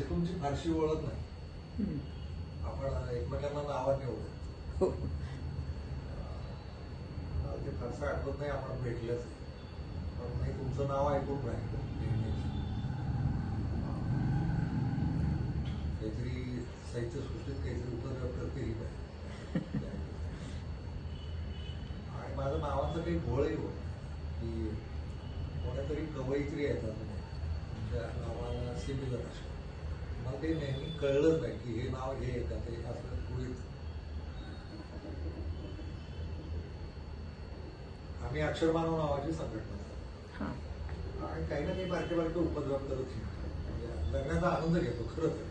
माझी तुमची फारशी ओळख नाही, आपण एकमेकांना नावाने ओळख, ते फारसं आठवत नाही आपण भेटलंच, पण मी तुमचं नाव ऐकून राहिलो नेहमीच. काहीतरी साहित्य सृष्टीत काहीतरी उपद्रव करते आणि माझं नावाचं काही घोळही होत की कोणातरी कवयित्री येतात तुमच्या नावाला सिमिलर असं. मला ते नेहमी कळलंच नाही की हे नाव हे येतात ते असं पुढे. आम्ही अक्षरमानव नावाची संघटना आणि काही ना काही बारके बारके उपद्रव करत शिकतो, लग्नाचा आनंद घेतो. खरं तर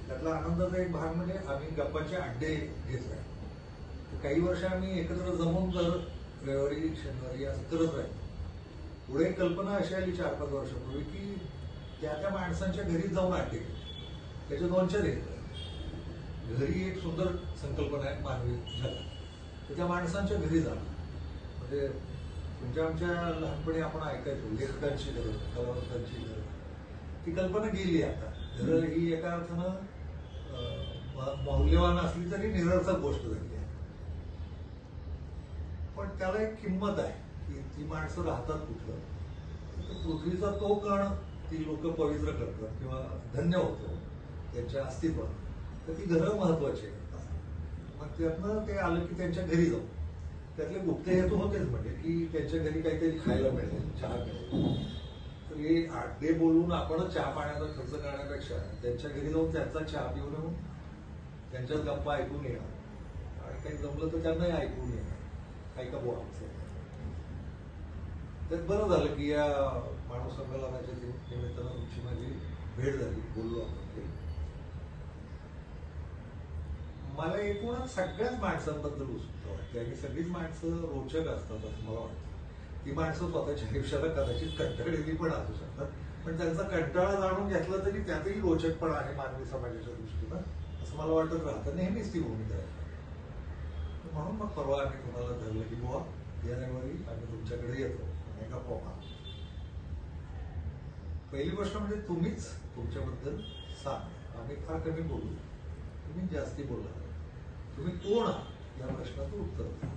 त्यातला आनंदाचा एक भाग म्हणजे आम्ही गप्पाचे अड्डे घेत राहतो. काही वर्ष आम्ही एकत्र जमून जर रविवारी शनिवारी असं करत राहिलो. पुढे कल्पना अशी आली 4-5 वर्षापूर्वी की त्या माणसांच्या घरी जाऊन अड्डे घेतो. त्याचे 2-4 आहेत. घरी एक सुंदर संकल्पना आहे मानवी जगात, तर त्या माणसांच्या घरी जाणं म्हणजे तुमच्या आमच्या लहानपणी आपण ऐकायचो लेखकांची घरं, कलावंतांची घरं, ती कल्पना गेली आता. घरं ही एका अर्थानं मौल्यवान असली तरी निरर्थक गोष्ट झाली आहे. पण त्याला एक किंमत आहे की ती माणसं राहतात कुठलं, पृथ्वीचा तो कण ती लोक पवित्र करतात किंवा धन्य होतो त्यांच्या अस्तित्वात, तर ती घरं महत्वाची आहेत. मग त्यातनं ते आलं की त्यांच्या घरी जाऊ. त्यातले गुप्त हेतू होतेच म्हणजे की त्यांच्या घरी काहीतरी खायला मिळेल, चहा मिळेल. तर हे अड्डे बोलून आपण चहा पाण्याचा खर्च करण्यापेक्षा त्यांच्या घरी जाऊन त्यांचा चहा पिऊन येऊन त्यांच्याच गप्पा ऐकून येणार आणि काही जमलं तर त्यांनाही ऐकून येणार. काही का बोल आमचं त्यात बरं झालं की या मानव संमेलनाच्या निमित्तानं तुमची माझी भेट झाली, बोललो आपण. मला एकूणच सगळ्याच माणसांबद्दल उत्सुकता वाटते आणि सगळीच माणसं रोचक असतात असं मला वाटतं. ती माणसं स्वतःच्या आयुष्याला कदाचित कंटाळलेली पण असू शकतात, पण त्यांचा कंटाळा जाणून घेतला तरी त्यातही रोचकपणा आहे मानवी समाजाच्या दृष्टीनं असं मला वाटत राहतं. नेहमीच ती भूमिका आहे. म्हणून मग परवा आम्ही तुम्हाला धरलं की बुवा या रविवारी आम्ही तुमच्याकडे येतो आणि गप्पा मारू. पहिली गोष्ट म्हणजे तुम्हीच तुमच्याबद्दल सांग. आम्ही फार कमी बोलू, तुम्ही जास्ती बोला. तुम्ही कोण आहात या प्रश्नाचं उत्तर द्या.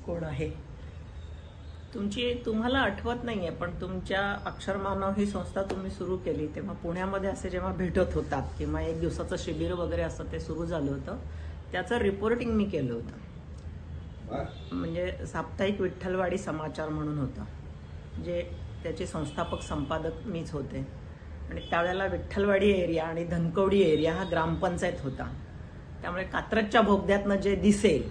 कोण आहे तुम्हाला आठवत नाहीये, पण तुमच्या अक्षरमानव ही संस्था तुम्ही सुरू केली तेव्हा पुण्यामध्ये असे जेव्हा भेटत होतात किंवा एक दिवसाचं शिबिर वगैरे असं ते सुरू झालं होतं, त्याचं रिपोर्टिंग मी केलं होतं. म्हणजे साप्ताहिक विठ्ठलवाडी समाचार म्हणून होता, जे त्याचे संस्थापक संपादक मीच होते. आणि त्यावेळेला विठ्ठलवाडी एरिया आणि धनकवडी एरिया हा ग्रामपंचायत होता. त्यामुळे कात्रजच्या बोगद्यातनं जे दिसेल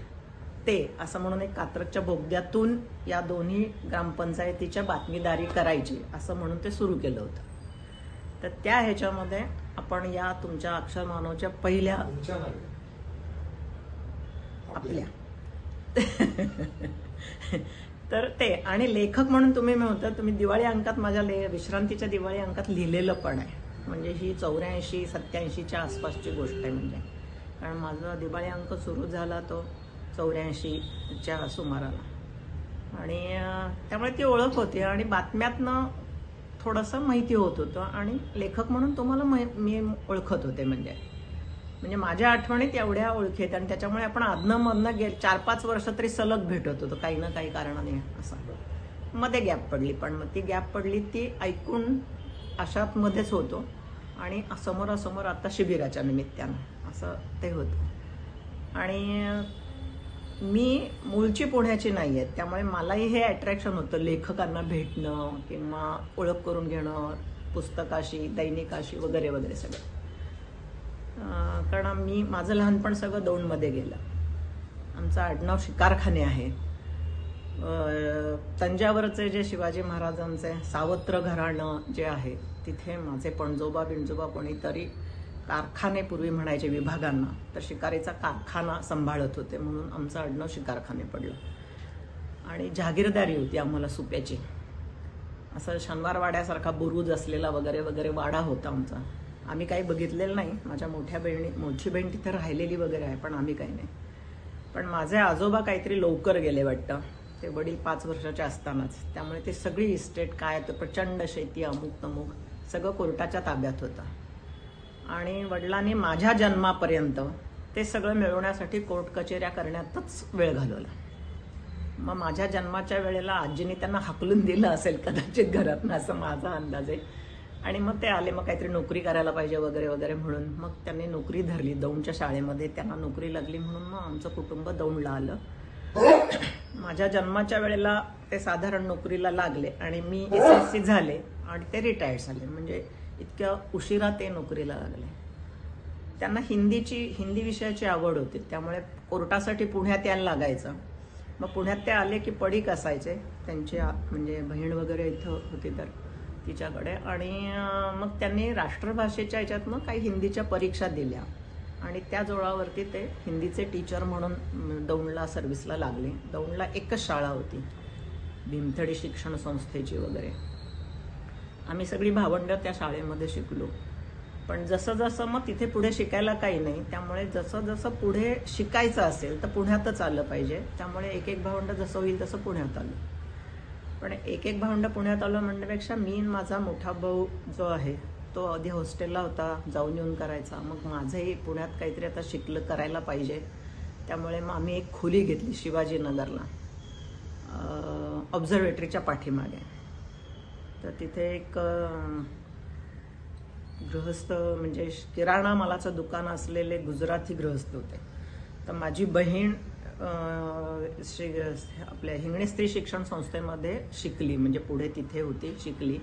ते असं म्हणून एक कात्रजच्या बोगद्यातून या दोन्ही ग्रामपंचायतीच्या बातमीदारी करायची असं म्हणून ते सुरू केलं होतं. तर त्या ह्याच्यामध्ये आपण या तुमच्या अक्षरमानवच्या पहिल्या आपल्या तर ते आणि लेखक म्हणून तुम्ही म्हणता, तुम्ही दिवाळी अंकात माझ्या विश्रांतीच्या दिवाळी अंकात लिहिलेलं पण आहे. म्हणजे ही 84-87च्या आसपासची गोष्ट आहे. म्हणजे कारण माझा दिवाळी अंक सुरू झाला तो 84च्या सुमाराला आणि त्यामुळे ती ओळख होती आणि बातम्यातनं थोडंसं माहिती होत होतं आणि लेखक म्हणून तुम्हाला मी ओळखत होते. म्हणजे माझ्या आठवणीत एवढ्या ओळखी आहेत आणि त्याच्यामुळे आपण आदनं-मधनं 4-5 वर्ष तरी सलग भेटत होतो काही ना काही कारणाने. असं मध्ये गॅप पडली, पण मग ती गॅप पडली ती ऐकून अशात मध्येच होतो आणि समोरासमोर आता शिबिराच्या निमित्तानं असं ते होतं. आणि मी मूळची पुण्याची नाही आहे, त्यामुळे मलाही हे अट्रॅक्शन होतं लेखकांना भेटणं किंवा ओळख करून घेणं पुस्तकाशी, दैनिकाशी वगैरे वगैरे सगळं. कारण माझं लहानपण सगळं दौंडमध्ये गेलं. आमचं आडनाव शिकारखाने आहे. तंजावरचे जे शिवाजी महाराजांचे सावत्र घराणं जे आहे तिथे माझे पणजोबा बिणजोबा कोणीतरी कारखाने पूर्वी म्हणायचे विभागांना, तर शिकारीचा कारखाना सांभाळत होते म्हणून आमचं आडनाव शिकारखाने पडलं. आणि जहागीरदारी होती आम्हाला सुप्याची. असं शनिवारवाड्यासारखा बुरुज असलेला वगैरे वगैरे वाडा होता आमचा. आम्ही काही बघितलेलं नाही. माझ्या मोठी बहीण तिथे राहिलेली वगैरे आहे, पण आम्ही काही नाही. पण माझे आजोबा काहीतरी लवकर गेले वाटतं, ते वडील 5 वर्षाचे असतानाच. त्यामुळे ते सगळी इस्टेट काय तर प्रचंड शेती अमुक तमुक सगळं कोर्टाच्या ताब्यात होतं. आणि वडिलांनी माझ्या जन्मापर्यंत ते सगळं मिळवण्यासाठी कोर्ट कचेऱ्या करण्यातच वेळ घालवला. मग माझ्या जन्माच्या वेळेला आजीने त्यांना हाकलून दिलं असेल कदाचित घरातनं, असं माझा अंदाज आहे. आणि मग ते आले, मग काहीतरी नोकरी करायला पाहिजे वगैरे वगैरे म्हणून मग त्यांनी नोकरी धरली दौंडच्या शाळेमध्ये. त्यांना नोकरी लागली म्हणून मग आमचं कुटुंब दौंडला आलं. माझ्या जन्माच्या वेळेला ते साधारण नोकरीला लागले आणि मी SSC झाले आणि ते रिटायर्ड झाले. म्हणजे इतक्या उशिरा ते नोकरीला लागले. त्यांना हिंदी विषयाची आवड होती, त्यामुळे कोर्टासाठी पुण्यात यायला लागायचं. मग पुण्यात ते आले की पडीक असायचे, त्यांची म्हणजे बहीण वगैरे इथं होती तर तिच्याकडे. आणि मग त्यांनी राष्ट्रभाषेच्या ह्याच्यातनं काही हिंदीच्या परीक्षा दिल्या आणि त्या जोरावरती ते हिंदीचे टीचर म्हणून दौंडला सर्व्हिसला लागले. दौंडला एकच शाळा होती, भीमथडी शिक्षण संस्थेची वगैरे. आम्ही सगळी भावंडं त्या शाळेमध्ये शिकलो. पण जसं जसं मग तिथे पुढे शिकायला काही नाही, त्यामुळे जसं जसं पुढे शिकायचं असेल तर पुण्यातच आलं पाहिजे. त्यामुळे एक एक भावंड जसं होईल तसं पुण्यात आलं. पण एक एक भावंड पुण्यात आलं म्हणण्यापेक्षा मी माझा मोठा भाऊ जो आहे तो आधी हॉस्टेलला होता, जाऊन येऊन करायचा. मग माझंही पुण्यात काहीतरी आता शिकलं करायला पाहिजे, त्यामुळे मग आम्ही एक खोली घेतली शिवाजीनगरला, ऑब्झर्वेटरीच्या पाठीमागे. तर तिथे एक गृहस्थ म्हणजे किराणा मालाचं दुकान असलेले गुजराती गृहस्थ होते. तर माझी बहीण आपल्या हिंगणे स्त्री शिक्षण संस्थेमध्ये शिकली, म्हणजे पुढे तिथे होती, शिकली.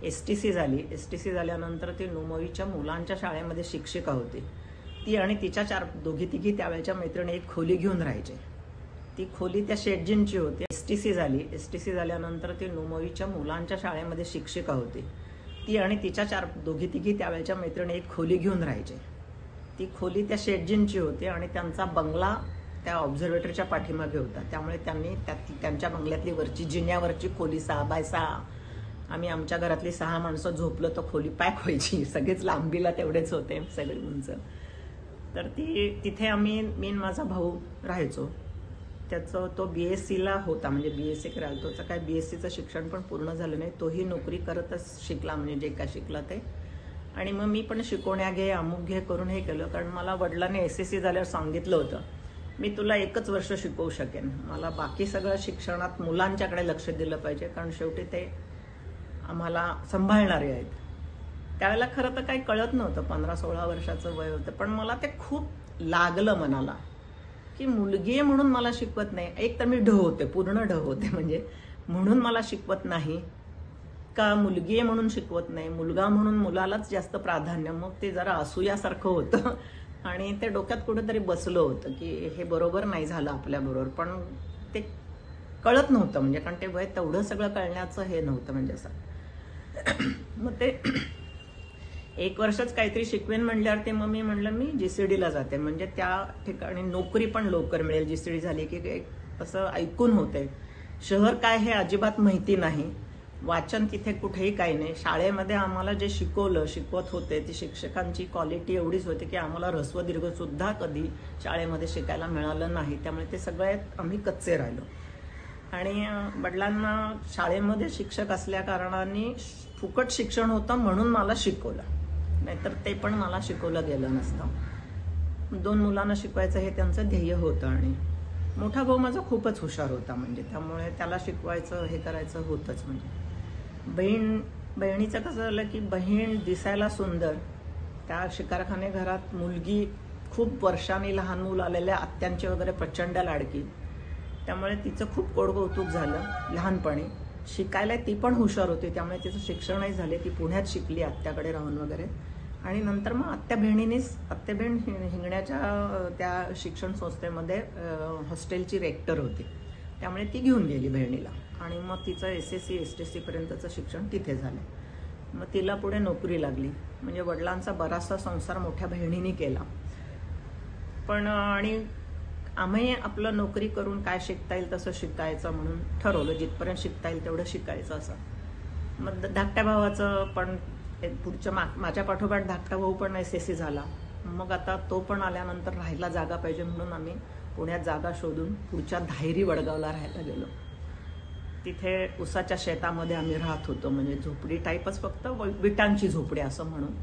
STC झाली. STC झाल्यानंतर ती नुमवीच्या मुलांच्या शाळेमध्ये शिक्षिका होती. ती आणि तिच्या दोघी तिघी त्यावेळच्या मैत्रिणी एक खोली घेऊन राहायचे. ती खोली त्या शेटजींची होती. STC झाली. STC झाल्यानंतर ती नुमवीच्या मुलांच्या शाळेमध्ये शिक्षिका होती. ती आणि तिच्या दोघी तिघी त्यावेळच्या मैत्रिणी एक खोली घेऊन राहायचे. ती खोली त्या शेटजींची होती आणि त्यांचा बंगला त्या ऑब्झर्वेटरीच्या पाठीमागे होता. त्यामुळे त्यांनी त्यांच्या बंगल्यातली वरची जिन्यावरची खोली 6x6, आम्ही आमच्या घरातली 6 माणसं झोपलो तर खोली पॅक व्हायची. सगळेच लांबीला तेवढेच होते, सगळे उंच. तर तिथे आम्ही मी आणि माझा भाऊ राहायचो. त्याचं तो BScला होता, म्हणजे BSc करायला. तोचं काय BScचं शिक्षण पण पूर्ण झालं नाही, तोही नोकरी करतच शिकला, म्हणजे जे काय शिकला ते. आणि मग मी पण शिकवण्या घे अमुक घे करून हे केलं, कारण मला वडिलांनी SSC झाल्यावर सांगितलं होतं मी तुला 1च वर्ष शिकवू शकेन, मला बाकी सगळं शिक्षणात मुलांच्याकडे लक्ष दिलं पाहिजे, कारण शेवटी ते आम्हाला सांभाळणारे आहेत. त्यावेळेला खरं तर काही कळत नव्हतं, 15-16 वर्षाचं वय होतं. पण मला ते खूप लागलं मनाला की मुलगी आहे म्हणून मला शिकवत नाही. एक तर मी होते, पूर्ण होते, म्हणजे म्हणून मला शिकवत नाही का, मुलगी आहे म्हणून शिकवत नाही, मुलगा म्हणून मुलालाच जास्त प्राधान्य. मग ते जरा असूयासारखं होतं आणि ते डोक्यात कुठेतरी बसलं होतं की हे बरोबर नाही झालं आपल्याबरोबर. पण ते कळत नव्हतं, म्हणजे कारण ते वय तेवढं सगळं कळण्याचं हे नव्हतं, म्हणजे असं. मग ते 1 वर्षच काहीतरी शिकवेन म्हणल्यावर मग मी म्हणलं मी GCDला जाते, म्हणजे त्या ठिकाणी नोकरी पण लवकर मिळेल. GCD झाली की असं ऐकून होते. शहर काय हे अजिबात माहिती नाही, वाचन तिथे कुठेही काही नाही. शाळेमध्ये आम्हाला जे शिकवत होते ती शिक्षकांची क्वालिटी एवढीच होती की आम्हाला ह्रस्व दीर्घ सुद्धा कधी शाळेमध्ये शिकायला मिळालं नाही. त्यामुळे ते सगळे आम्ही कच्चे राहिलो. आणि वडिलांना शाळेमध्ये शिक्षक असल्या कारणाने फुकट शिक्षण होतं म्हणून मला शिकवलं, नाहीतर ते पण मला शिकवलं गेलं नसतं. 2 मुलांना शिकवायचं हे त्यांचं ध्येय होतं. आणि मोठा भाऊ माझा खूपच हुशार होता, म्हणजे त्यामुळे त्याला शिकवायचं हे करायचं होतंच. म्हणजे बहिणीचं कसं झालं की बहीण दिसायला सुंदर, त्या शिकारखाने घरात मुलगी खूप वर्षांनी लहान मूल आलेल्या आत्यांची वगैरे प्रचंड लाडकी, त्यामुळे तिचं खूप कोडकौतुक झालं लहानपणी. शिकायला ती पण हुशार होती, त्यामुळे तिचं शिक्षणही झाले. ती पुण्यात शिकली आत्याकडे राहून वगैरे. आणि नंतर मग आत्याबहीण हिंगण्याच्या त्या शिक्षण संस्थेमध्ये हॉस्टेलची रेक्टर होती, त्यामुळे ती घेऊन गेली बहिणीला. आणि मग तिचं SSC STC पर्यंतचं शिक्षण तिथे झालं. मग तिला पुढे नोकरी लागली, म्हणजे वडिलांचा बराचसा संसार मोठ्या बहिणीने केला. पण आणि आम्ही आपलं नोकरी करून काय शिकता येईल तसं शिकायचं म्हणून ठरवलं, जिथपर्यंत शिकता येईल तेवढं शिकायचं असं. मग धाकट्या भावाचं पण पुढच्या माझ्या पाठोपाठ धाकटा भाऊ पण SSC झाला. मग आता तो पण आल्यानंतर राहायला जागा पाहिजे म्हणून आम्ही पुण्यात जागा शोधून पुढच्या धायरी वडगावला राहायला गेलो. तिथे उसाच्या शेतामध्ये आम्ही राहत होतो, म्हणजे झोपडी टाईपच, फक्त विटांची झोपडी असं म्हणून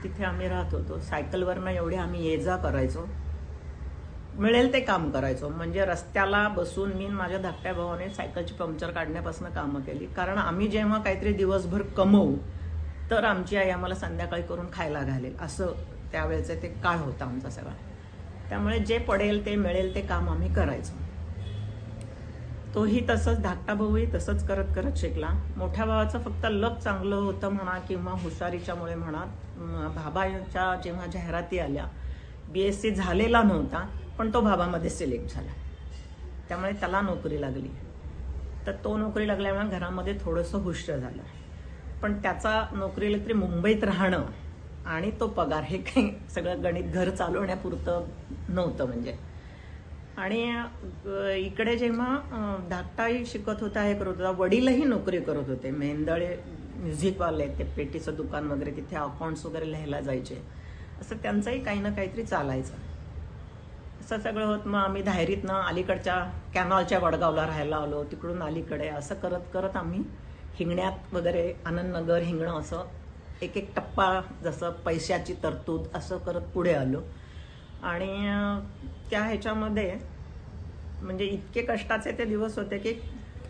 तिथे आम्ही राहत होतो. सायकलवरनं एवढे आम्ही ये जा करायचो, मिळेल ते काम करायचो. म्हणजे रस्त्याला बसून मी माझ्या धाकट्या भावाने सायकलची पंक्चर काढण्यापासून कामं केली. कारण आम्ही जेव्हा काहीतरी दिवसभर कमवू तर आमची आई आम्हाला संध्याकाळी करून खायला घालेल, असं त्यावेळेचं ते काळ होता आमचा सगळा. त्यामुळे जे पडेल ते मिळेल ते काम आम्ही करायचो. तोही तसंच, धाकटा भाऊही तसंच करत करत शिकला. मोठ्या भावाचं फक्त लक चांगलं होतं म्हणा किंवा हुशारीच्यामुळे म्हणा, भाभाच्या जेव्हा जाहिराती आल्या, BSc झालेला नव्हता पण तो भाभामध्ये सिलेक्ट झाला, त्यामुळे त्याला नोकरी लागली. तर तो नोकरी लागल्यामुळे घरामध्ये थोडंसं हुश झालं. पण त्याचा नोकरीला तरी मुंबईत राहणं आणि तो पगार हे काही सगळं गणित घर चालवण्यापुरतं नव्हतं म्हणजे. आणि इकडे जेव्हा धाकटाही शिकत होता, हे करत होता, वडीलही नोकरी करत होते, मेंदळे म्युझिकवाले, ते पेटीचं दुकान वगैरे, तिथे अकाउंट्स वगैरे लिहायला जायचे. असं त्यांचंही काही ना काहीतरी चालायचं. असं सगळं होत. मग आम्ही धायरीतनं अलीकडच्या कॅनॉलच्या वडगावला राहायला आलो, तिकडून अलीकडे, असं करत करत आम्ही हिंगण्यात वगैरे, आनंदनगर, हिंगणं, असं एक एक टप्पा, जसं पैशाची तरतूद असं करत पुढे आलो. आणि त्या ह्याच्यामध्ये म्हणजे इतके कष्टाचे ते दिवस होते की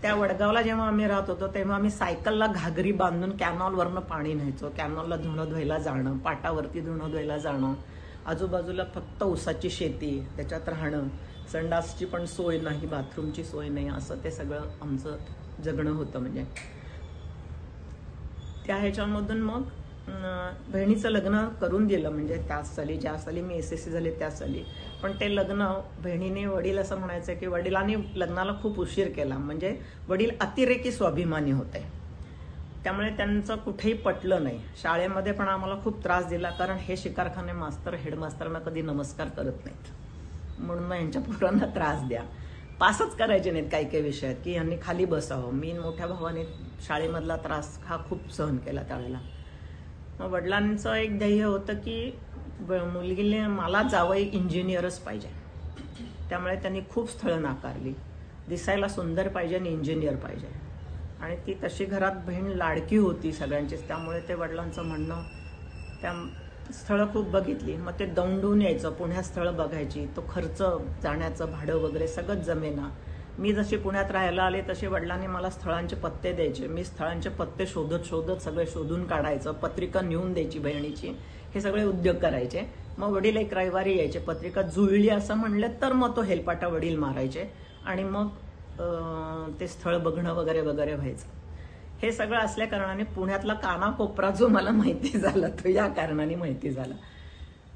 त्या वडगावला जेव्हा आम्ही राहत होतो तेव्हा आम्ही सायकलला घागरी बांधून कॅनॉलवरनं पाणी न्यायचो. कॅनॉलला धुणं धुवायला जाणं, पाटावरती धुणं धुवायला जाणं, आजूबाजूला फक्त ऊसाची शेती, त्याच्यात राहणं, संडासची पण सोय नाही, बाथरूमची सोय नाही, असं ते सगळं आमचं जगणं होतं. म्हणजे त्या ह्याच्यामधून मग बहिणीचं लग्न करून दिलं, म्हणजे त्याच साली, ज्या साली मी SSC झाले त्या साली. पण ते लग्न बहिणीने, वडील असं म्हणायचं की वडिलांनी लग्नाला खूप उशीर केला, म्हणजे वडील अतिरेकी स्वाभिमानी होते, त्यामुळे त्यांचं कुठेही पटलं नाही. शाळेमध्ये पण आम्हाला खूप त्रास दिला, कारण हे शिकारखाने मास्तर हेडमास्टरांना कधी नमस्कार करत नाहीत, म्हणून मग यांच्या पोरांना त्रास द्या. पासच करायचे नाहीत काही काही विषयात, की यांनी खाली बसावं. मी मोठ्या भावाने शाळेमधला त्रास हा खूप सहन केला त्यावेळेला. मग वडिलांचं एक ध्येय होतं की मुलगीने मला जावई इंजिनियरच पाहिजे, त्यामुळे त्यांनी खूप स्थळं नाकारली. दिसायला सुंदर पाहिजे आणि इंजिनियर पाहिजे, आणि ती तशी घरात बहीण लाडकी होती सगळ्यांचीच, त्यामुळे ते वडिलांचं म्हणणं, त्या स्थळं खूप बघितली. मग ते दौंडून यायचं, पुण्यात स्थळं बघायची, तो खर्च, जाण्याचं भाडं वगैरे सगळंच जमेना. मी जशी पुण्यात राहायला आले तसे वडिलांनी मला स्थळांचे पत्ते द्यायचे, मी स्थळांचे पत्ते शोधत शोधत सगळे शोधून काढायचं, पत्रिका नेऊन द्यायची बहिणीची, हे सगळे उद्योग करायचे. मग वडील एक रविवारी यायचे, पत्रिका जुळली असं म्हणलं तर मग तो हेलपाटा वडील मारायचे, आणि मग ते स्थळ बघणं वगैरे वगैरे व्हायचं. हे सगळं असल्या कारणाने पुण्यातला कानाकोपरा जो मला माहिती झाला तो या कारणाने माहिती झाला.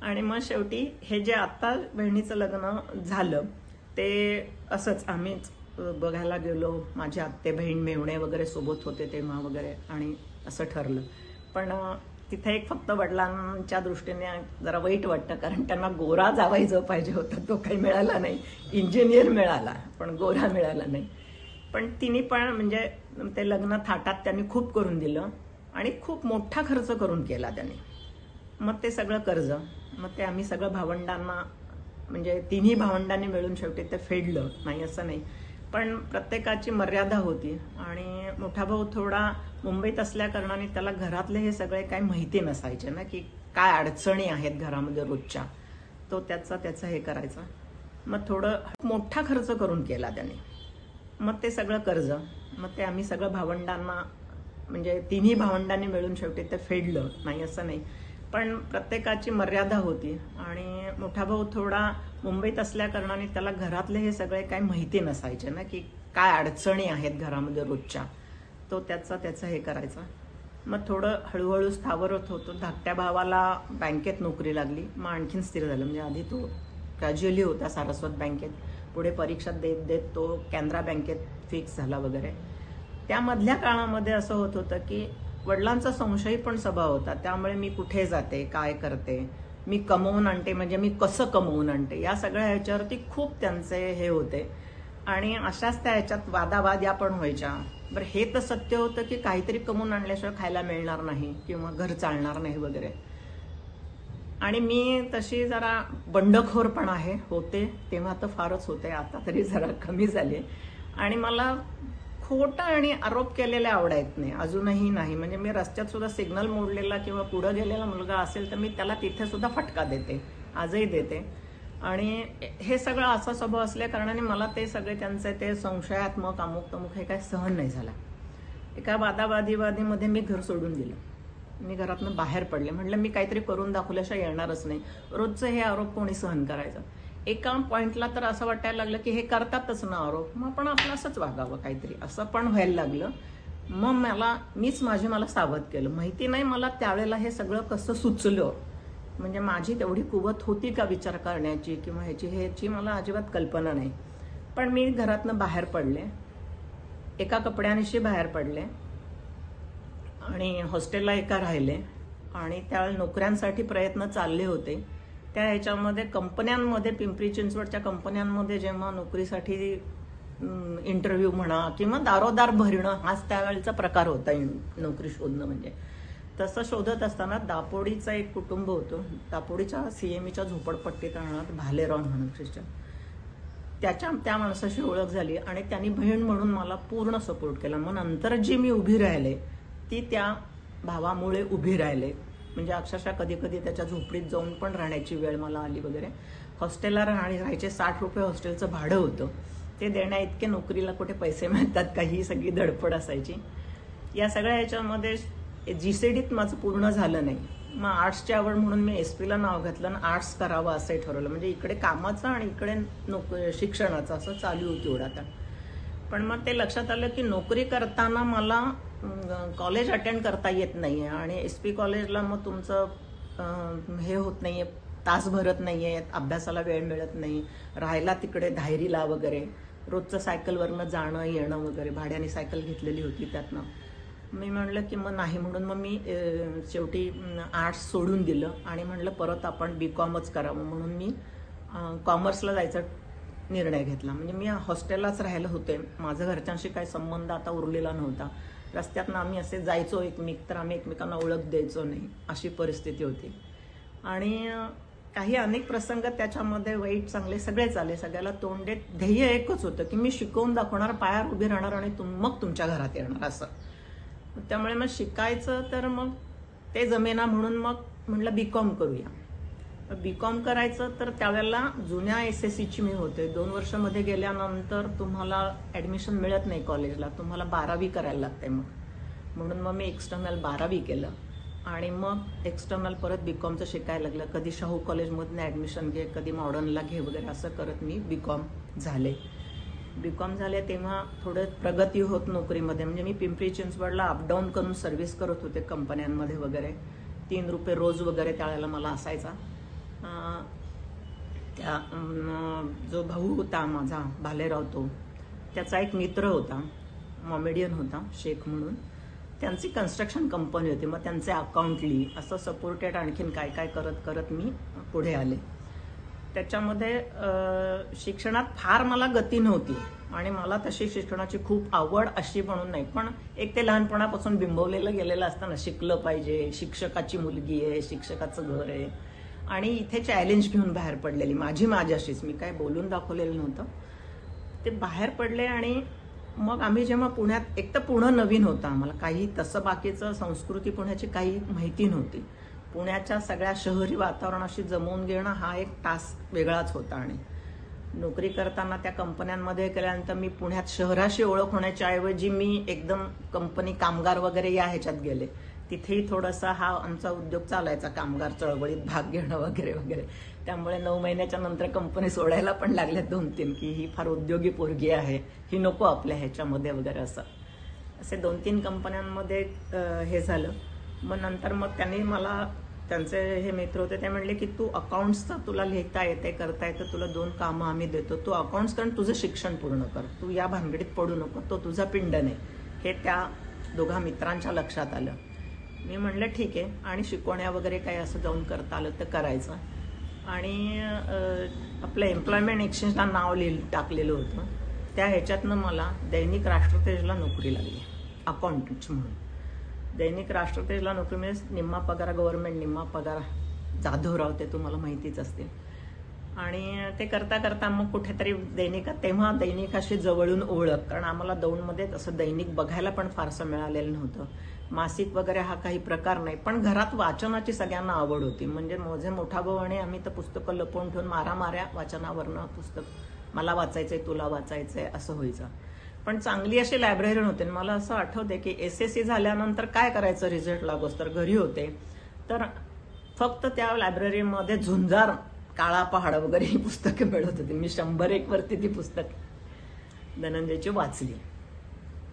आणि मग शेवटी हे जे आता बहिणीचं लग्न झालं ते असंच आम्हीच बघायला गेलो, माझे आत्ते बहीण मेवणे वगैरे सोबत होते तेव्हा वगैरे, आणि असं ठरलं. पण तिथे एक फक्त वडिलांच्या दृष्टीने जरा वाईट वाटतं, कारण त्यांना गोरा जावई जो पाहिजे होता तो काही मिळाला नाही. इंजिनियर मिळाला पण गोरा मिळाला नाही. पण तिने पण म्हणजे ते लग्न थाटात त्यांनी खूप करून दिलं, आणि खूप मोठा खर्च करून केला त्यांनी. मग ते सगळं कर्ज, मग ते आम्ही सगळं भावंडांना, म्हणजे तिन्ही भावंडांनी मिळून शेवटी ते फेडलं, नाही असं नाही, पण प्रत्येकाची मर्यादा होती. आणि मोठा भाऊ थोडा मुंबईत असल्या कारणाने त्याला घरातले हे सगळे काही माहिती नसायचे ना, की काय अडचणी आहेत घरामध्ये रोजच्या, तो त्याचा हे करायचा. मग थोडं मोठा खर्च करून केला त्याने. मग ते सगळं कर्ज, मग ते आम्ही सगळं भावंडांना, म्हणजे तिन्ही भावंडांनी मिळून शेवटी ते फेडलं, नाही असं नाही, पण प्रत्येकाची मर्यादा होती. आणि मोठा भाऊ थोडा मुंबईत असल्या कारणाने त्याला घरातले हे सगळे काही माहिती नसायचे ना, की काय अडचणी आहेत घरामध्ये रोजच्या, तो त्याचा हे करायचा. मग थोडं हळूहळू स्थावरत होतो. धाकट्या भावाला बँकेत नोकरी लागली, मग आणखीन स्थिर झालं. म्हणजे आधी तो ग्रॅज्युअली होता सारस्वत बँकेत, पुढे परीक्षा देत देत तो कॅनरा बँकेत फिक्स झाला वगैरे. त्यामधल्या काळामध्ये असं होत होतं की वडिलांचा संशयी पण स्वभाव होता, त्यामुळे मी कुठे जाते, काय करते, मी कमवून आणते, म्हणजे मी कसं कमवून आणते, या सगळ्या ह्याच्यावरती खूप त्यांचे हे होते. आणि अशाच त्या ह्याच्यात वादावाद या पण व्हायच्या. बरं, हे तर सत्य होतं की काहीतरी कमवून आणल्याशिवाय खायला मिळणार नाही किंवा घर चालणार नाही वगैरे. आणि मी तशी जरा बंडखोर पण होते तेव्हा तर फारच होते, आता तरी जरा कमी झाले. आणि मला खोटं आणि आरोप केलेले आवडत नाही, अजूनही नाही. म्हणजे मी रस्त्यात सुद्धा सिग्नल मोडलेला किंवा पुढे गेलेला मुलगा असेल तर मी त्याला तिथे सुद्धा फटका देते, आजही देते. आणि हे सगळं असा स्वभाव असल्या कारणाने मला ते सगळे त्यांचे ते संशयात्मक अमुक तमुक हे काय सहन नाही झाला. एका वादावादीमध्ये मी घर सोडून दिलं, मी घरातनं बाहेर पडले. म्हटलं मी काहीतरी करून दाखवल्याशिवाय येणारच नाही. रोजचं हे आरोप कोणी सहन करायचं. एका पॉइंटला तर असं वाटायला लागलं की हे करतातच ना आरोप, मग आपण आपलं असंच वागावं काहीतरी, असं पण व्हायला लागलं. मग मीच मला सावध केलं. माहिती नाही मला त्यावेळेला हे सगळं कसं सुचलं, म्हणजे माझी तेवढी कुवत होती का विचार करण्याची किंवा ह्याची मला अजिबात कल्पना नाही. पण मी घरातनं बाहेर पडले, एका कपड्यानिशी बाहेर पडले आणि हॉस्टेलला एका राहिले. आणि त्यावेळेला नोकऱ्यांसाठी प्रयत्न चालले होते. त्या ह्याच्यामध्ये कंपन्यांमध्ये, पिंपरी चिंचवडच्या कंपन्यांमध्ये जेव्हा नोकरीसाठी इंटरव्ह्यू म्हणा किंवा दारोदार भरणं हाच त्यावेळेचा प्रकार होता नोकरी शोधणं. म्हणजे तसं शोधत असताना दापोडीचं एक कुटुंब होतं, दापोडीच्या CMEच्या झोपडपट्टीत राहणार भालेराव म्हणून ख्रिश्चन, त्या माणसाशी ओळख झाली आणि त्यांनी बहीण म्हणून मला पूर्ण सपोर्ट केला. मग नंतर जी मी उभी राहिले ती त्या भावामुळे उभी राहिले. म्हणजे अक्षरशः कधी कधी त्याच्या झोपडीत जाऊन पण राहण्याची वेळ मला आली वगैरे. हॉस्टेलला राहायचे 60 रुपये हॉस्टेलचं भाडं होतं, ते देण्या इतके नोकरीला कुठे पैसे मिळतात का, ही सगळी धडपड असायची. या सगळ्या ह्याच्यामध्ये GCDत माझं पूर्ण झालं नाही. मग आर्ट्सची आवड म्हणून मी SP ला नाव घातलं आणि आर्ट्स करावं असंही ठरवलं. म्हणजे इकडे कामाचं आणि इकडे शिक्षणाचं असं चालू होती ओढाताण. पण मग ते लक्षात आलं की नोकरी करताना मला कॉलेज अटेंड करता येत नाहीये आणि SP कॉलेजला मग तुमचं हे होत नाहीये, तास भरत नाहीये, अभ्यासाला वेळ मिळत नाही, राहायला तिकडे धायरीला वगैरे, रोजचं सायकलवरनं जाणं येणं वगैरे, भाड्याने सायकल घेतलेली होती त्यातनं. मी म्हणलं की मग नाही, म्हणून मग मी शेवटी आर्ट्स सोडून दिलं आणि म्हणलं परत आपण BComच करावं. म्हणून मी कॉमर्सला जायचा निर्णय घेतला. म्हणजे मी हॉस्टेललाच राहायला होते, माझं घरच्यांशी काही संबंध आता उरलेला नव्हता. रस्त्यातनं आम्ही असे जायचो एकमेक, तर आम्ही एकमेकांना ओळख द्यायचो नाही, अशी परिस्थिती होती. आणि काही अनेक प्रसंग त्याच्यामध्ये वाईट चांगले सगळेच आले. सगळ्याला तोंड देत ध्येय एकच होतं की मी शिकवून दाखवणार, पायावर उभी राहणार आणि मग तुमच्या घरात येणार असं. त्यामुळे मग शिकायचं तर मग ते जमेना, म्हणून मग म्हटलं BCom करूया. BCom करायचं तर त्यावेळेला जुन्या SSCची मी होते. 2 वर्ष मध्ये गेल्यानंतर तुम्हाला ऍडमिशन मिळत नाही कॉलेजला, तुम्हाला 12वी करायला लागते. म्हणून मग मी एक्सटर्नल 12वी केलं आणि मग एक्सटर्नल परत BComचं शिकायला लागलं. कधी शाहू कॉलेजमधनं ऍडमिशन घे, कधी मॉडर्नला घे वगैरे, असं करत मी BCom झाले. BCom झाले तेव्हा थोडं प्रगती होत नोकरीमध्ये. म्हणजे मी पिंपरी चिंचवडला अपडाऊन करून सर्व्हिस करत होते कंपन्यांमध्ये वगैरे. 3 रुपये रोज वगैरे त्यावेळेला मला असायचा. त्या जो भाऊ होता माझा भालेराव, त्याचा एक मित्र होता, मॉमेडियन होता, शेख म्हणून. त्यांची कन्स्ट्रक्शन कंपनी होती. मग त्यांचे अकाउंटली असं सपोर्टेड आणखीन काय काय करत करत मी पुढे आले. त्याच्यामध्ये शिक्षणात फार मला गती नव्हती आणि मला तशी शिक्षणाची खूप आवड अशी म्हणून नाही, पण एक ते लहानपणापासून बिंबवलेलं गेलेलं असताना शिकलं पाहिजे, शिक्षकाची मुलगी आहे, शिक्षकाचं घर आहे. आणि इथे चॅलेंज घेऊन बाहेर पडलेली माझ्याशीच, मी काय बोलून दाखवलेलं नव्हतं. ते बाहेर पडले आणि मग आम्ही जेव्हा पुण्यात, एक तर पुणे नवीन होतं आम्हाला, काही तसं बाकीचं संस्कृती पुण्याची काही माहिती नव्हती. पुण्याच्या सगळ्या शहरी वातावरणाशी जमवून घेणं हा एक टास्क वेगळाच होता. आणि नोकरी करताना त्या कंपन्यांमध्ये केल्यानंतर मी पुण्यात शहराशी ओळख होण्याच्या ऐवजी मी एकदम कंपनी कामगार वगैरे या ह्याच्यात गेले. तिथेही थोडासा हा आमचा उद्योग चालायचा, कामगार चळवळीत भाग घेणं वगैरे वगैरे. त्यामुळे 9 महिन्याच्या नंतर कंपनी सोडायला पण लागल्या 2-3 की ही फार उद्योगी पोरगी आहे, ही नको आपल्या ह्याच्यामध्ये वगैरे. असे 2-3 कंपन्यांमध्ये हे झालं. मग नंतर मग त्यांनी मला, त्यांचे हे मित्र होते, ते म्हणले की तू अकाउंट्सचं तुला लिहिता येते, करता येतं, तुला 2 कामं आम्ही देतो, तू अकाउंट्स करून तुझं शिक्षण पूर्ण कर, तू या भानगडीत पडू नको, तो तुझा पिंड नाही. हे त्या दोघा मित्रांच्या लक्षात आलं. मी म्हणलं ठीक आहे, आणि शिकवण्या वगैरे काही असं जाऊन करता आलं तर करायचं. आणि आपलं एम्प्लॉयमेंट एक्सचेंजला नाव टाकलेलं होतं. त्या ह्याच्यातनं मला दैनिक राष्ट्रतेजला नोकरी लागली अकाउंटंट म्हणून. दैनिक राष्ट्रतेजला नोकरी म्हणजे निम्मा पगार गव्हर्नमेंट, निम्मा पगार जाधवराव, ते तुम्हाला माहितीच असतील. आणि ते करता करता मग कुठेतरी तेव्हा दैनिकाशी जवळून ओळख, कारण आम्हाला दौंडमध्ये तसं दैनिक बघायला पण फारसं मिळालेलं नव्हतं. मासिक वगैरे हा काही प्रकार नाही, पण घरात वाचनाची सगळ्यांना आवड होती. म्हणजे माझे मोठा भाऊ आणि आम्ही तर पुस्तकं लपवून ठेवून मारामाऱ्या वाचनावरनं पुस्तक मला वाचायचंय तुला वाचायचंय असं व्हायचं. पण चांगली अशी लायब्ररी होते. मला असं आठवते की SSC झाल्यानंतर काय करायचं रिझल्ट लागोस तर घरी होते, तर फक्त त्या लायब्ररीमध्ये झुंजार काळा पहाड वगैरे ही पुस्तकं मिळत होती. मी 101 वरती ती पुस्तक धनंजयची वाचली.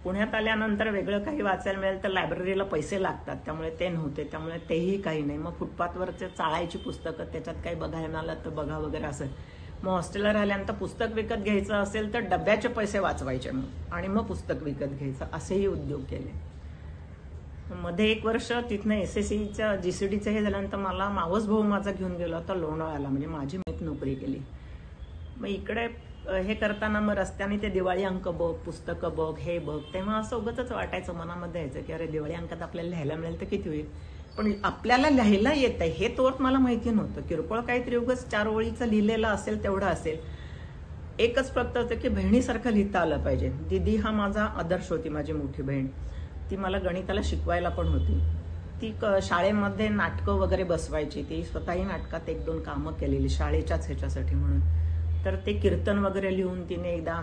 पुण्यात आल्यानंतर वेगळं काही वाचायला मिळेल तर लायब्ररीला पैसे लागतात, त्यामुळे ते नव्हते, त्यामुळे तेही काही नाही. मग फुटपाथवरचे चाळायची पुस्तकं, त्याच्यात काही बघायला मिळालं तर बघा वगैरे असं. मग हॉस्टेलला राहिल्यानंतर पुस्तक विकत घ्यायचं असेल तर डब्याचे पैसे वाचवायचे मग, आणि मग पुस्तक विकत घ्यायचं, असेही उद्योग केले. मध्ये 1 वर्ष तिथनं SSCच्या GCDचं हे झाल्यानंतर मला मावस भाऊ माझा घेऊन गेला होता लोणावळ्याला, म्हणजे माझी नोकरी केली. मग इकडे हे करताना मग रस्त्याने ते दिवाळी अंक बघ, पुस्तकं बघ, हे बघ, तेव्हा असं उगाचच वाटायचं मनामध्ये यायचं की अरे दिवाळी अंकात आपल्याला लिहायला मिळेल तर किती होईल, पण आपल्याला लिहायला येत आहे हे तोवर मला माहिती नव्हतं. किरकोळ काहीतरी उगाच 4 ओळीचं लिहिलेलं असेल तेवढं असेल. एकच फक्त होतं की बहिणीसारखं लिहिता आलं पाहिजे. दीदी हा माझा आदर्श होती, माझी मोठी बहीण. ती मला गणिताला शिकवायला पण होती. ती शाळेमध्ये नाटकं वगैरे बसवायची. ती स्वतःही नाटकात 1-2 कामं केलेली शाळेच्याच ह्याच्यासाठी म्हणून. तर ते कीर्तन वगैरे लिहून तिने एकदा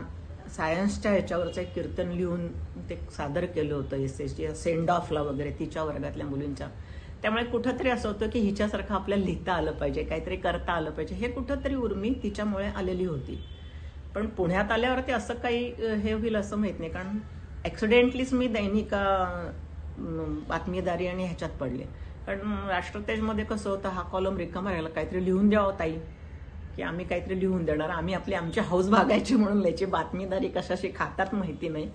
सायन्सच्या ह्याच्यावरचं एक कीर्तन लिहून ते सादर केलं होतं SSC सेंड ऑफला वगैरे तिच्या वर्गातल्या मुलींच्या. त्यामुळे कुठंतरी असं होतं की हिच्यासारखं आपल्याला लिहिता आलं पाहिजे, काहीतरी करता आलं पाहिजे, हे कुठंतरी उर्मी तिच्यामुळे आलेली होती. पण पुण्यात आल्यावरती असं काही हे होईल असं माहित नाही, कारण ऍक्सिडेंटलीच मी दैनिका बातमीदारी आणि ह्याच्यात पडले. कारण राष्ट्रतेजमध्ये कसं होतं, हा कॉलम रिकामा राहिला, काहीतरी लिहून द्यावं ताई, की आम्ही काहीतरी लिहून देणार, आम्ही आमची हौस भागायची म्हणून याची बातमीदारी कशाशी खातात माहिती नाही.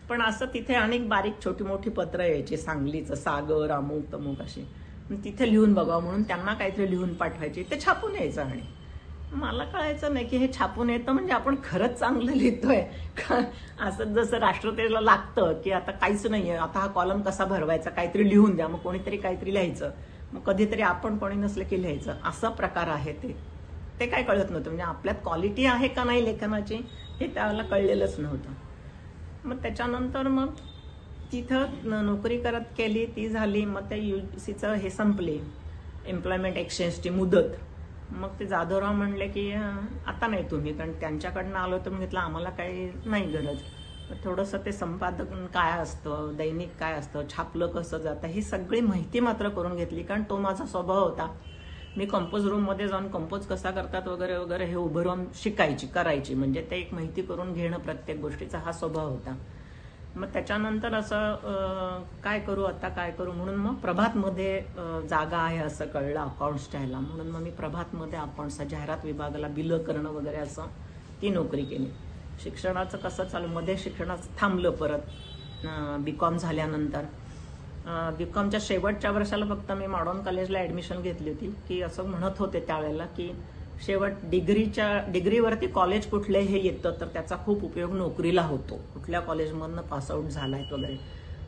पण असं तिथे अनेक बारीक छोटी मोठी पत्र यायची, सांगलीचं सागर अमुक तमुक अशी, तिथे लिहून बघावं म्हणून त्यांना काहीतरी लिहून पाठवायचे, ते छापून यायचं. आणि मला कळायचं नाही की हे छापून येतं म्हणजे आपण खरंच चांगलं लिहितोय का. असं जसं राष्ट्रतेजला लागतं की आता काहीच नाहीये, आता हा कॉलम कसा भरवायचा, काहीतरी लिहून द्या, मग कोणीतरी काहीतरी लिहायचं, मग कधीतरी आपण कोणी नसलं की लिहायचं, असा प्रकार आहे. ते काय कळत नव्हतं. म्हणजे आपल्यात क्वालिटी आहे का नाही लेखनाची हे त्याला कळलेलंच नव्हतं. मग त्याच्यानंतर मग तिथं नोकरी करत केली, ती झाली. मग त्या UGCचं हे संपले, एम्प्लॉयमेंट एक्सचेंजची मुदत. मग ते जाधवराव म्हणले की आता नाही तुम्ही, कारण त्यांच्याकडनं आलो तर म्हटलं आम्हाला काही नाही गरज. थोडंसं ते संपादन काय असतं, दैनिक काय असतं, छापलं कसं जातं, ही सगळी माहिती मात्र करून घेतली. कारण तो माझा स्वभाव होता. मी कंपोज रूममध्ये जाऊन कंपोज कसा करतात वगैरे वगैरे हे उभं राहून करायची, म्हणजे ते एक माहिती करून घेणं प्रत्येक गोष्टीचा हा स्वभाव होता. मग त्याच्यानंतर असं काय करू आता काय करू म्हणून मग प्रभातमध्ये जागा आहे असं कळलं अकाउंट्सच्या ह्याला, म्हणून मग मी प्रभातमध्ये अकाउंट्सच्या जाहिरात विभागाला बिलं करणं वगैरे असं ती नोकरी केली. शिक्षणाचं कसं चालू, मध्ये शिक्षणाचं थांबलं. परत BCom झाल्यानंतर BComच्या शेवटच्या वर्षाला फक्त मी मॉडर्न कॉलेजला ऍडमिशन घेतली होती, की असं म्हणत होते त्यावेळेला की शेवट डिग्रीवरती कॉलेज कुठले हे येतं तर त्याचा खूप उपयोग नोकरीला होतो, कुठल्या कॉलेजमधनं पासआउट झालाय वगैरे.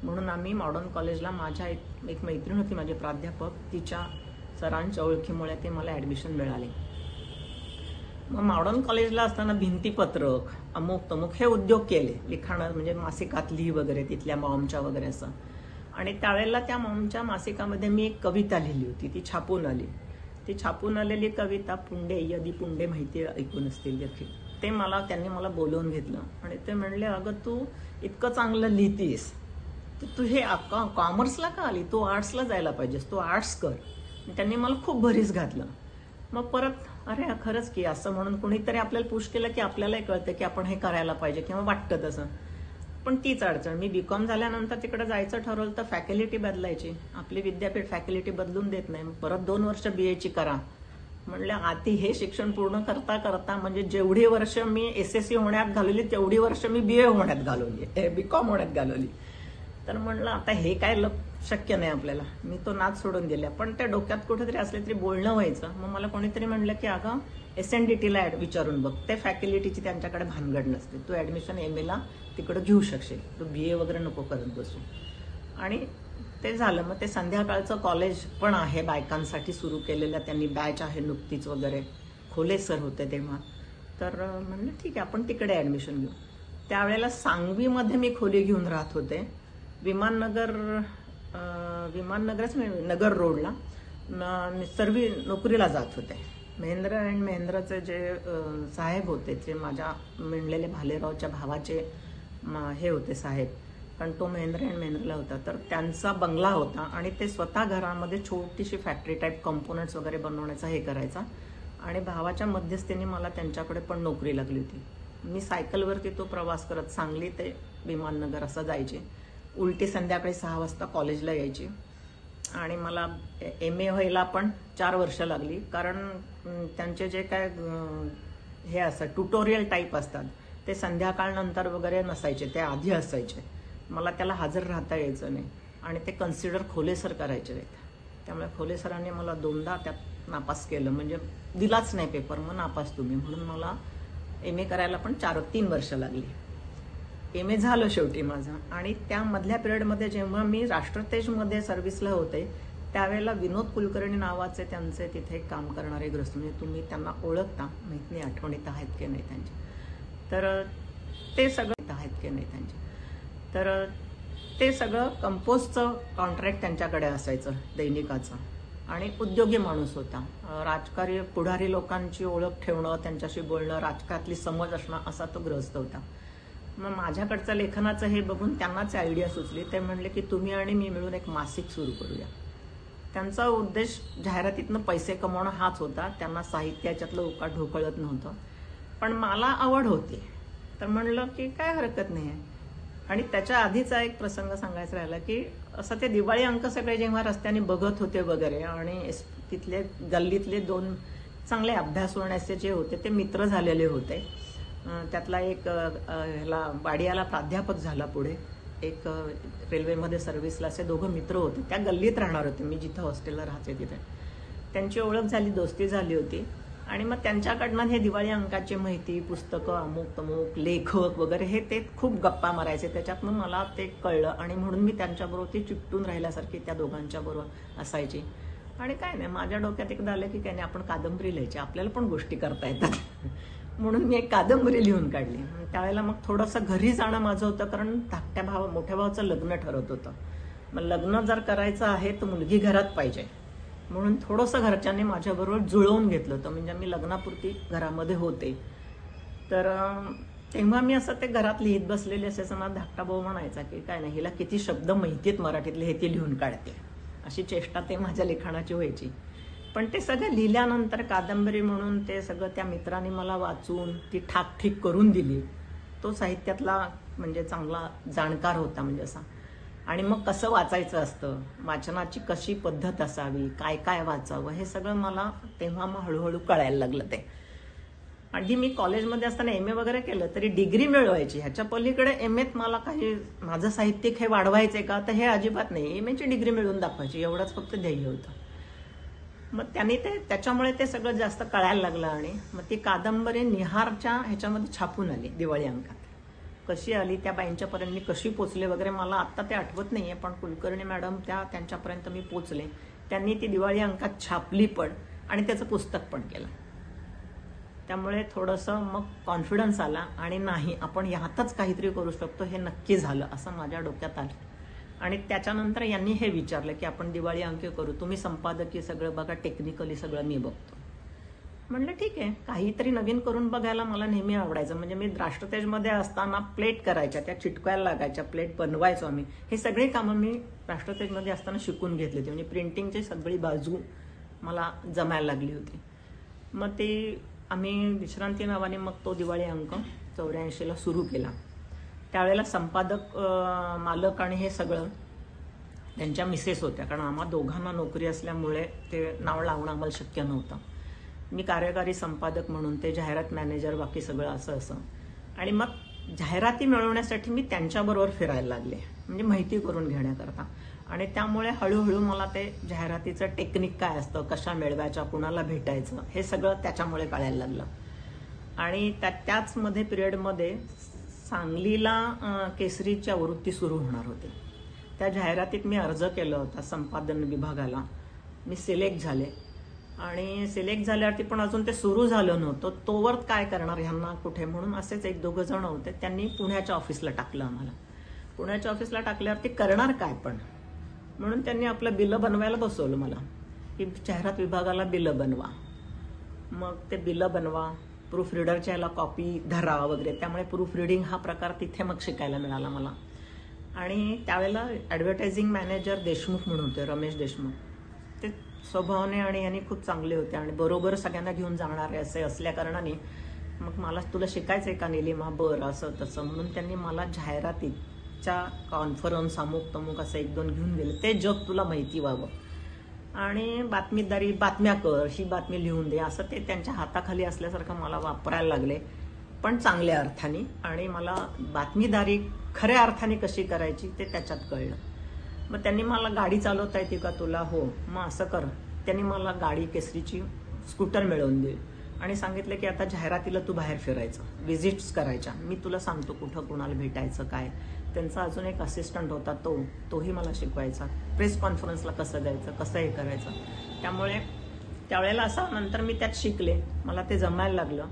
म्हणून आम्ही मॉडर्न कॉलेजला, माझ्या एक मैत्रीण होती माझे प्राध्यापक, तिच्या सरांच्या ओळखीमुळे ते मला ऍडमिशन मिळाले. मग मॉडर्न कॉलेजला असताना भिंतीपत्रक अमुक तमुक हे उद्योग केले, लिखाण म्हणजे मासिकात लिही वगैरे, तिथल्या मॉमच्या वगैरे असं. आणि त्यावेळेला त्या मॉमच्या मासिकामध्ये मी एक कविता लिहिली होती, ती छापून आली. ती छापून आलेली कविता पुंडे, यदी पुंडे माहिती ऐकून असतील देखील, ते त्यांनी मला बोलवून घेतलं आणि ते म्हणले अगं तू इतकं चांगलं लिहितीस तर तू हे कॉमर्सला का आली, तू आर्ट्सला जायला पाहिजेस, तू आर्ट्स कर. त्यांनी मला खूप भरीस घातलं. मग परत अरे खरंच की असं म्हणून कोणीतरी आपल्याला पुश केलं की आपल्यालाही कळतं की आपण हे करायला पाहिजे किंवा वाटतं तसं. पण तीच अडचण, मी BCom झाल्यानंतर तिकडे जायचं ठरवलं तर फॅकल्टी बदलायची, आपली विद्यापीठ फॅकल्टी बदलून देत नाही. परत 2 वर्ष BA करा म्हणलं. आधी हे शिक्षण पूर्ण करता करता म्हणजे जेवढी वर्ष मी SSC होण्यात घालवली तेवढी वर्ष मी BA होण्यात घालवली, BCom होण्यात घालवली. तर म्हणलं आता हे काय शक्य नाही आपल्याला, मी तो नाच सोडून दिला. पण त्या डोक्यात कुठेतरी असले तरी बोलणं व्हायचं. मग मला कोणीतरी म्हणलं की अगं SNDTला विचारून बघ, ते फॅकल्टीची त्यांच्याकडे भानगड नसते, तू ऍडमिशन MAला तिकडे घेऊ शकशील, तू BA वगैरे नको करत बसू. आणि ते झालं. मग ते संध्याकाळचं कॉलेज पण आहे बायकांसाठी सुरू केलेलं त्यांनी, बॅच आहे नुकतीच वगैरे, खोले सर होते तेव्हा. तर म्हणलं ठीक आहे आपण तिकडे ॲडमिशन घेऊ. त्यावेळेला सांगवीमध्ये मी खोली घेऊन राहत होते. विमाननगरच नगर रोडला सर्व नोकरीला जात होते. महेंद्र अँड महेंद्रचे जे साहेब होते ते माझ्या मिळलेले भालेरावच्या भावाचे हे होते साहेब, कारण तो महेंद्र अँड महेंद्रला होता. तर त्यांचा बंगला होता आणि ते स्वतः घरामध्ये छोटीशी फॅक्टरी टाईप कंपोनंट्स वगैरे बनवण्याचा हे करायचा. आणि भावाच्या मध्यस्थीने मला त्यांच्याकडे पण नोकरी लागली होती. मी सायकलवरती तो प्रवास करत सांगली ते विमाननगर असं जायचे. उलटी संध्याकाळी 6 वाजता कॉलेजला यायची. आणि मला MA व्हायला पण 4 वर्ष लागली, कारण त्यांचे जे काय हे असतात ट्युटोरियल टाईप असतात ते संध्याकाळनंतर वगैरे नसायचे, ते आधी असायचे. मला त्याला हजर राहता यायचं नाही आणि ते कन्सिडर खोले सर करायचे आहेत. त्यामुळे खोले सरांनी मला 2दा त्यात नापास केलं, म्हणजे दिलाच नाही पेपर, मग नापास तुम्ही, म्हणून मला MA करायला पण 3 वर्ष लागली. MA झालं शेवटी माझं. आणि त्या मधल्या पिरियडमध्ये जेव्हा मी राष्ट्रतेजमध्ये सर्व्हिसला होते त्यावेळेला विनोद कुलकर्णी नावाचे त्यांचे तिथे काम करणारे ग्रस्त, म्हणजे तुम्ही त्यांना ओळखता, माहीत नाही आठवणीत आहेत की नाही त्यांचे, तर ते सगळं आहेत की नाही त्यांचे, तर ते सगळं कंपोजचं कॉन्ट्रॅक्ट त्यांच्याकडे असायचं दैनिकाचं. आणि उद्योगी माणूस होता. राजकारी पुढारी लोकांची ओळख ठेवणं, त्यांच्याशी बोलणं, राजकारणातली समज असणं असा तो ग्रस्त होता. मग माझ्याकडचं लेखनाचं हे बघून त्यांनाच आयडिया सुचली. ते म्हणले की तुम्ही आणि मी मिळून एक मासिक सुरू करूया. त्यांचा उद्देश जाहिरातीतनं पैसे कमवणं हाच होता. त्यांना साहित्याच्यातलं उकाढोकळत नव्हतं, पण मला आवड होती. तर म्हणलं की काय हरकत नाही आहे. आणि त्याच्या आधीचा एक प्रसंग सांगायचा राहिला की असं ते दिवाळी अंक सगळे जेव्हा रस्त्याने बघत होते वगैरे, आणि तिथले गल्लीतले 2 चांगले अभ्यास होण्याचे जे होते ते मित्र झालेले होते. त्यातला एक वाडियाला प्राध्यापक झाला पुढे, एक रेल्वेमध्ये सर्व्हिसला, असे 2 मित्र होते. त्या गल्लीत राहणार होते, मी जिथं हॉस्टेलला राहते तिथे. त्यांची ओळख झाली, दोस्ती झाली होती. आणि मग त्यांच्याकडनं हे दिवाळी अंकाची माहिती, पुस्तकं, अमुक तमुक, लेखक वगैरे हे ते खूप गप्पा मारायचे. त्याच्यातनं मला ते कळलं आणि म्हणून मी त्यांच्याबरोबर ती चिकटून राहिल्यासारखी त्या दोघांच्या बरोबर असायची. आणि काय नाही, माझ्या डोक्यात एकदा आलं की काय नाही, आपण कादंबरी लिहायची, आपल्याला पण गोष्टी करता येतात. म्हणून मी एक कादंबरी लिहून काढली. त्यावेळेला मग थोडंसं घरी जाणं माझं होतं, कारण धाकट्या मोठ्या भावाचं लग्न ठरत होतं. मग लग्न जर करायचं आहे तर मुलगी घरात पाहिजे, म्हणून थोडंसं घरच्यांनी माझ्याबरोबर जुळवून घेतलं होतं. म्हणजे मी लग्नापुरती घरामध्ये होते. तर तेव्हा मी असं ते घरात लिहित बसलेले असायचं. मला धाकटा भाऊ म्हणायचा की काय नाही, हिला किती शब्द माहितीत मराठीतले, हे ती लिहून काढते, अशी चेष्टा ते माझ्या लेखनाची व्हायची. पण ते सगळं लिहिल्यानंतर कादंबरी म्हणून ते सगळं त्या मित्रांनी मला वाचून ती ठाकठीक करून दिली. तो साहित्यातला म्हणजे चांगला जाणकार होता म्हणजे असा. आणि मग कसं वाचायचं असतं, वाचनाची कशी पद्धत असावी, काय काय वाचावं, हे सगळं मला तेव्हा मग हळूहळू कळायला लागलं. ते आणि मी कॉलेजमध्ये असताना MA वगैरे केलं तरी डिग्री मिळवायची, ह्याच्या पलीकडे MAत मला काही माझं साहित्यिक हे वाढवायचंय का, तर हे अजिबात नाही. MAची डिग्री मिळवून दाखवायची एवढंच फक्त ध्येय होतं. मग त्यांनी त्याच्यामुळे ते सगळं जास्त कळायला लागलं. आणि मग ती कादंबरी निहारच्या ह्याच्यामध्ये छापून आली दिवाळी अंकात. कशी आली, त्या बाईंच्यापर्यंत मी कशी पोचले वगैरे मला आत्ता ते आठवत नाहीये, पण कुलकर्णी मॅडम त्यांच्यापर्यंत मी पोचले. त्यांनी ती दिवाळी अंकात छापली पण आणि त्याचं पुस्तक पण केलं. त्यामुळे थोडंसं मग कॉन्फिडन्स आला आणि नाही, आपण ह्यातच काहीतरी करू शकतो, हे नक्की झालं असं माझ्या डोक्यात आलं. आणि त्याच्यानंतर यांनी हे विचारलं की आपण दिवाळी अंक करू, तुम्ही संपादकीय सगळं बघा, टेक्निकली सगळं मी बघतो. म्हणलं ठीक आहे, काहीतरी नवीन करून बघायला मला नेहमी आवडायचं. म्हणजे मी राष्ट्रतेजमध्ये असताना प्लेट करायच्या, त्या चिटकायला लागायच्या, प्लेट बनवायचो आम्ही. हे सगळी कामं मी राष्ट्रतेजमध्ये असताना शिकून घेतली होती. म्हणजे प्रिंटिंगची सगळी बाजू मला जमायला लागली होती. मग ते आम्ही विश्रांती नावाने मग तो दिवाळी अंक 84ला सुरू केला. त्यावेळेला संपादक, मालक आणि हे सगळं त्यांच्या मिसेस होत्या, कारण आम्हा दोघांना नोकरी असल्यामुळे ते नाव लावणं आम्हाला शक्य नव्हतं. मी कार्यकारी संपादक म्हणून, ते जाहिरात मॅनेजर, बाकी सगळं असं. आणि मग जाहिराती मिळवण्यासाठी मी त्यांच्याबरोबर फिरायला लागले, म्हणजे माहिती करून घेण्याकरता. आणि त्यामुळे हळूहळू मला ते जाहिरातीचं टेक्निक काय असतं, कशा मिळवायच्या, कुणाला भेटायचं, हे सगळं त्याच्यामुळे कळायला लागलं. आणि त्याच मध्ये पिरियडमध्ये सांगलीला केसरीची आवृत्ती सुरू होणार होती. त्या जाहिरातीत मी अर्ज केला होता संपादन विभागाला. मी सिलेक्ट झाले आणि सिलेक्ट झाल्यावरती पण अजून ते सुरू झालं नव्हतं. तोवर काय करणार ह्यांना कुठे, म्हणून असेच 1-2 जण होते. त्यांनी पुण्याच्या ऑफिसला टाकलं आम्हाला. पुण्याच्या ऑफिसला टाकल्यावरती करणार काय पण, म्हणून त्यांनी आपलं बिलं बनवायला बसवलं मला, की जाहिरात विभागाला बिलं बनवा. मग ते बिलं बनवा, प्रूफ रिडरच्या याला कॉपी धरा वगैरे. त्यामुळे प्रूफ रिडिंग हा प्रकार तिथे मग शिकायला मिळाला मला. आणि त्यावेळेला ॲडव्हर्टायझिंग मॅनेजर देशमुख म्हणून होते, रमेश देशमुख. ते स्वभावाने आणि यांनी खूप चांगले होते आणि बरोबर सगळ्यांना घेऊन जाणारे असे असल्या कारणाने मग मला तुला शिकायचं आहे का निलिमा, बरं असं तसं म्हणून त्यांनी मला जाहिरातीच्या कॉन्फरन्स अमुक तमुक असं 1-2 घेऊन गेले. ते जग तुला माहिती व्हावं आणि बातमीदारी, बातम्या कर, ही बातमी लिहून दे, असं ते त्यांच्या हाताखाली असल्यासारखं मला वापरायला लागले, पण चांगल्या अर्थाने. आणि मला बातमीदारी खऱ्या अर्थाने कशी करायची ते त्याच्यात कळलं. मग त्यांनी मला गाडी चालवता येते का तुला, हो मग असं कर. त्यांनी मला गाडी केसरीची स्कूटर मिळवून दिली आणि सांगितलं की आता जाहिरातीला तू बाहेर फिरायचं, व्हिजिट्स करायच्या, मी तुला सांगतो कुठं कुणाला भेटायचं काय. त्यांचा अजून एक असिस्टंट होता, तोही मला शिकवायचा, प्रेस कॉन्फरन्सला कसं द्यायचं, कसं हे करायचं. त्यामुळे त्यावेळेला असं नंतर मी त्यात शिकले, मला ते जमायला लागलं.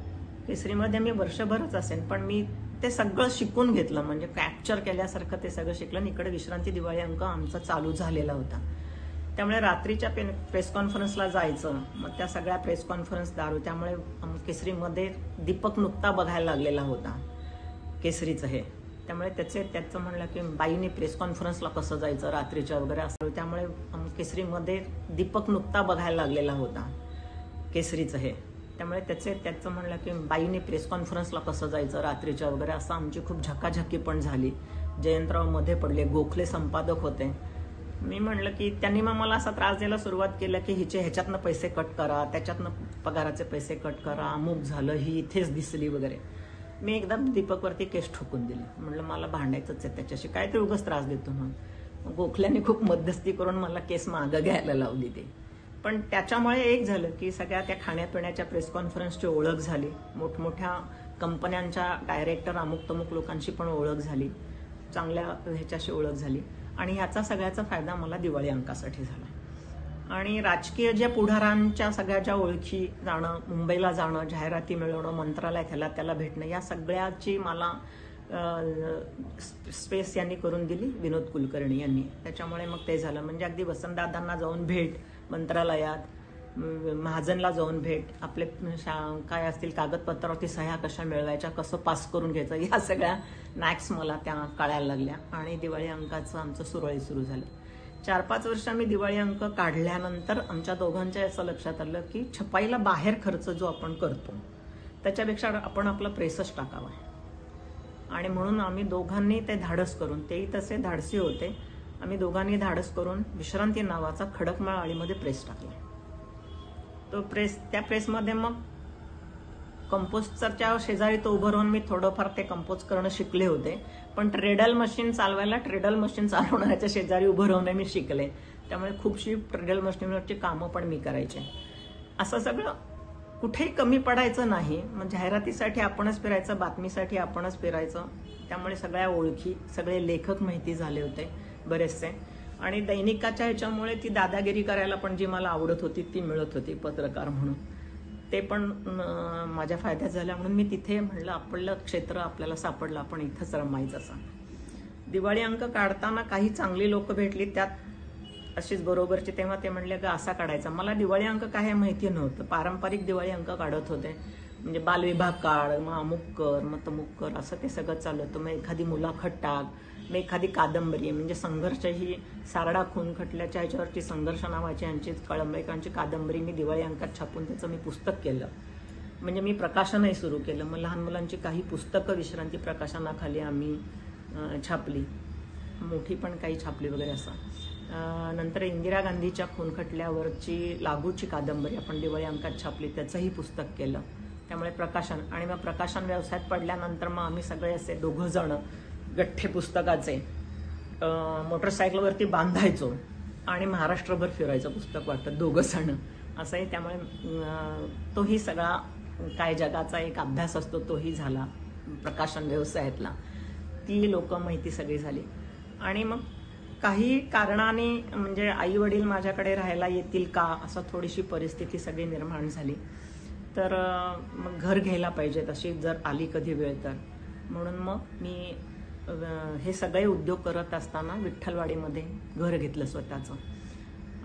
केसरीमध्ये मी वर्षभरच असेन, पण मी ते सगळं शिकून घेतलं, म्हणजे कॅप्चर केल्यासारखं ते सगळं शिकलं. आणि इकडे विश्रांती दिवाळी अंक आमचा चालू झालेला होता. त्यामुळे रात्रीच्या प्रेस कॉन्फरन्सला जायचं, मग त्या सगळ्या प्रेस कॉन्फरन्स दारू. त्यामुळे केसरीमध्ये दीपक नुकता बघायला लागलेला होता केसरीचं हे. त्यामुळे त्याचं म्हणलं की बाईने प्रेस कॉन्फरन्सला कसं जायचं रात्रीच्या वगैरे असं. त्यामुळे केसरीमध्ये दीपक नुकता बघायला लागलेला होता केसरीचं हे. त्यामुळे त्याचं म्हणलं की बाईने प्रेस कॉन्फरन्सला कसं जायचं रात्रीच्या वगैरे असं आमची खूप झकाझकी पण झाली. जयंतराव मध्ये पडले, गोखले संपादक होते. मी म्हणलं की त्यांनी मग मला असा त्रास द्यायला सुरुवात केलं की ह्याच्यातनं पैसे कट करा, त्याच्यातनं पगाराचे पैसे कट करा, अमुक झालं, ही इथेच दिसली वगैरे. मी एकदा दीपकवरती केस ठोकून दिली. म्हणलं मला भांडायचंच आहे त्याच्याशी, काय ते उगाच त्रास देतो. मग गोखल्याने खूप मध्यस्थी करून मला केस मागं घ्यायला लावली ते. पण त्याच्यामुळे एक झालं की सगळ्या त्या खाण्यापिण्याच्या प्रेस कॉन्फरन्सची ओळख झाली, मोठमोठ्या कंपन्यांच्या डायरेक्टर अमुक तमुक लोकांशी पण ओळख झाली, चांगल्या ह्याच्याशी ओळख झाली. आणि ह्याचा सगळ्याचा फायदा मला दिवाळी अंकासाठी झाला. आणि राजकीय ज्या पुढाऱ्यांच्या सगळ्या ज्या ओळखी जाणं, मुंबईला जाणं, जाहिराती मिळवणं, मंत्रालयात ह्याला त्याला भेटणं, या सगळ्याची मला स्पेस यांनी करून दिली, विनोद कुलकर्णी यांनी. त्याच्यामुळे मग ते झालं. म्हणजे अगदी वसंतदादांना जाऊन भेट मंत्रालयात, महाजनला जाऊन भेट, आपले काय असतील कागदपत्रावरती सह्या कशा मिळवायच्या, कसं पास करून घ्यायचं, या सगळ्या नॅक्स मला त्या कळायला लागल्या. आणि दिवाळी अंकाचं आमचं सुरळीत सुरू झालं. 4-5 वर्ष आम्ही दिवाळी अंक काढल्यानंतर आमच्या दोघांच्या असं लक्षात आलं की छपाईला बाहेर खर्च जो आपण करतो त्याच्यापेक्षा आपण आपला प्रेसच टाकावा. आणि म्हणून आम्ही दोघांनी ते धाडस करून, तेही तसे धाडसी होते, आम्ही दोघांनी धाडस करून विश्रांती नावाचा खडकमाळ आळीमध्ये प्रेस टाकला. तो प्रेस, त्या प्रेसमध्ये मग कंपोजरच्या शेजारी तो उभं राहून मी थोडंफार ते कंपोज करणं शिकले होते. पण ट्रेडल मशीन चालवायला, ट्रेडल मशीन चालवण्याच्या शेजारी उभं राहून मी शिकले. त्यामुळे खूपशी ट्रेडल मशीनवरची कामं पण मी करायचे. असं सगळं कुठेही कमी पडायचं नाही. मग जाहिरातीसाठी आपणच फिरायचं, बातमीसाठी आपणच फिरायचं. त्यामुळे सगळ्या ओळखी, सगळे लेखक माहिती झाले होते बरेचसे. आणि दैनिकाच्या ह्याच्यामुळे ती दादागिरी करायला पण जी मला आवडत होती ती मिळत होती पत्रकार म्हणून. ते पण माझ्या फायद्यात झाल्या. म्हणून मी तिथे म्हणलं आपलं क्षेत्र आपल्याला सापडलं, आपण इथंच रमायचं असं. दिवाळी अंक काढताना काही चांगली लोक भेटली, त्यात अशीच बरोबरची. तेव्हा ते म्हणले का असा काढायचा. मला दिवाळी अंक काय माहिती नव्हतं. पारंपरिक दिवाळी अंक काढत होते, म्हणजे बालविभाग काढ, मग अमुक कर, मग तमुक कर, असं ते सगळं चालू होतं. मग एखादी मुलाखत टाक, मग एखादी कादंबरी, म्हणजे संघर्ष, ही सारडा खून खटल्याच्या ह्याच्यावरची संघर्ष नावाची यांची कळंबेकरांची कादंबरी मी दिवाळी अंकात छापून त्याचं मी पुस्तक केलं. म्हणजे मी प्रकाशनही सुरू केलं. मग लहान मुलांची काही पुस्तकं विश्रांती प्रकाशनाखाली आम्ही छापली, मोठी पण काही छापली वगैरे असं. नंतर इंदिरा गांधीच्या खून खटल्यावरची लागूची कादंबरी आपण दिवाळी अंकात छापली, त्याचंही पुस्तक केलं. त्यामुळे प्रकाशन. आणि मग प्रकाशन व्यवसायात पडल्यानंतर मग आम्ही सगळे असे 2 जण गठ्ठे पुस्तकाचे मोटरसायकलवरती बांधायचो आणि महाराष्ट्रभर फिरायचं पुस्तक वाटतं 2 जण असंही. त्यामुळे तोही सगळा काय जगाचा एक अभ्यास असतो तोही झाला प्रकाशन व्यवसायातला. ती लोक माहिती सगळी झाली. आणि मग काही कारणाने म्हणजे आई वडील माझ्याकडे राहायला येतील का असं थोडीशी परिस्थिती सगळी निर्माण झाली. तर मग घर घ्यायला पाहिजे तशी जर आली कधी वेळ तर, म्हणून मग मी हे सगळे उद्योग करत असताना विठ्ठलवाडीमध्ये घर घेतलं स्वतःचं.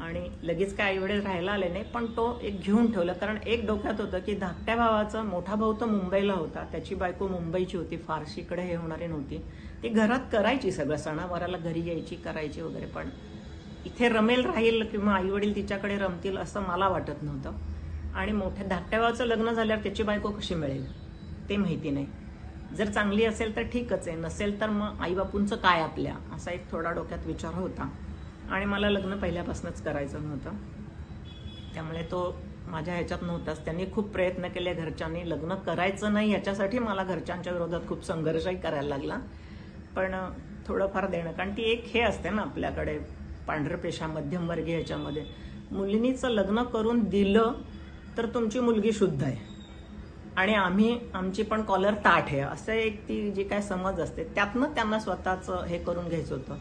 आणि लगेच काय आईवडील राहायला आले नाही, पण तो एक घेऊन ठेवलं. कारण एक डोक्यात होतं की धाकट्या भावाचा मोठा भाऊ तर मुंबईला होता, त्याची बायको मुंबईची होती, फारशी इकडे हे होणारी नव्हती. ती घरात करायची सगळं, सणावाराला घरी यायची, करायची वगैरे, पण इथे रमेल राहील किंवा आईवडील तिच्याकडे रमतील असं मला वाटत नव्हतं. आणि मोठ्या धाकट्या भावाचं लग्न झाल्यावर त्याची बायको कशी मिळेल ते माहिती नाही. जर चांगली असेल तर ठीकच आहे, नसेल तर मग आईबापूंचं काय आपल्या, असा एक थोडा डोक्यात विचार होता. आणि मला लग्न पहिल्यापासूनच करायचं नव्हतं, त्यामुळे तो माझ्या ह्याच्यात नव्हताच. त्यांनी खूप प्रयत्न केले घरच्यांनी, लग्न करायचं नाही याच्यासाठी मला घरच्यांच्या विरोधात खूप संघर्षही करायला लागला. पण थोडंफार देणं, कारण ती एक हे असते ना आपल्याकडे पांढरपेशा मध्यमवर्गीय ह्याच्यामध्ये, मुलीनीचं लग्न करून दिलं तर तुमची मुलगी शुद्ध आहे आणि आमची पण कॉलर ताठ आहे, असं एक ती जी काय समज असते, त्यातनं त्यांना स्वतःचं हे करून घ्यायचं होतं.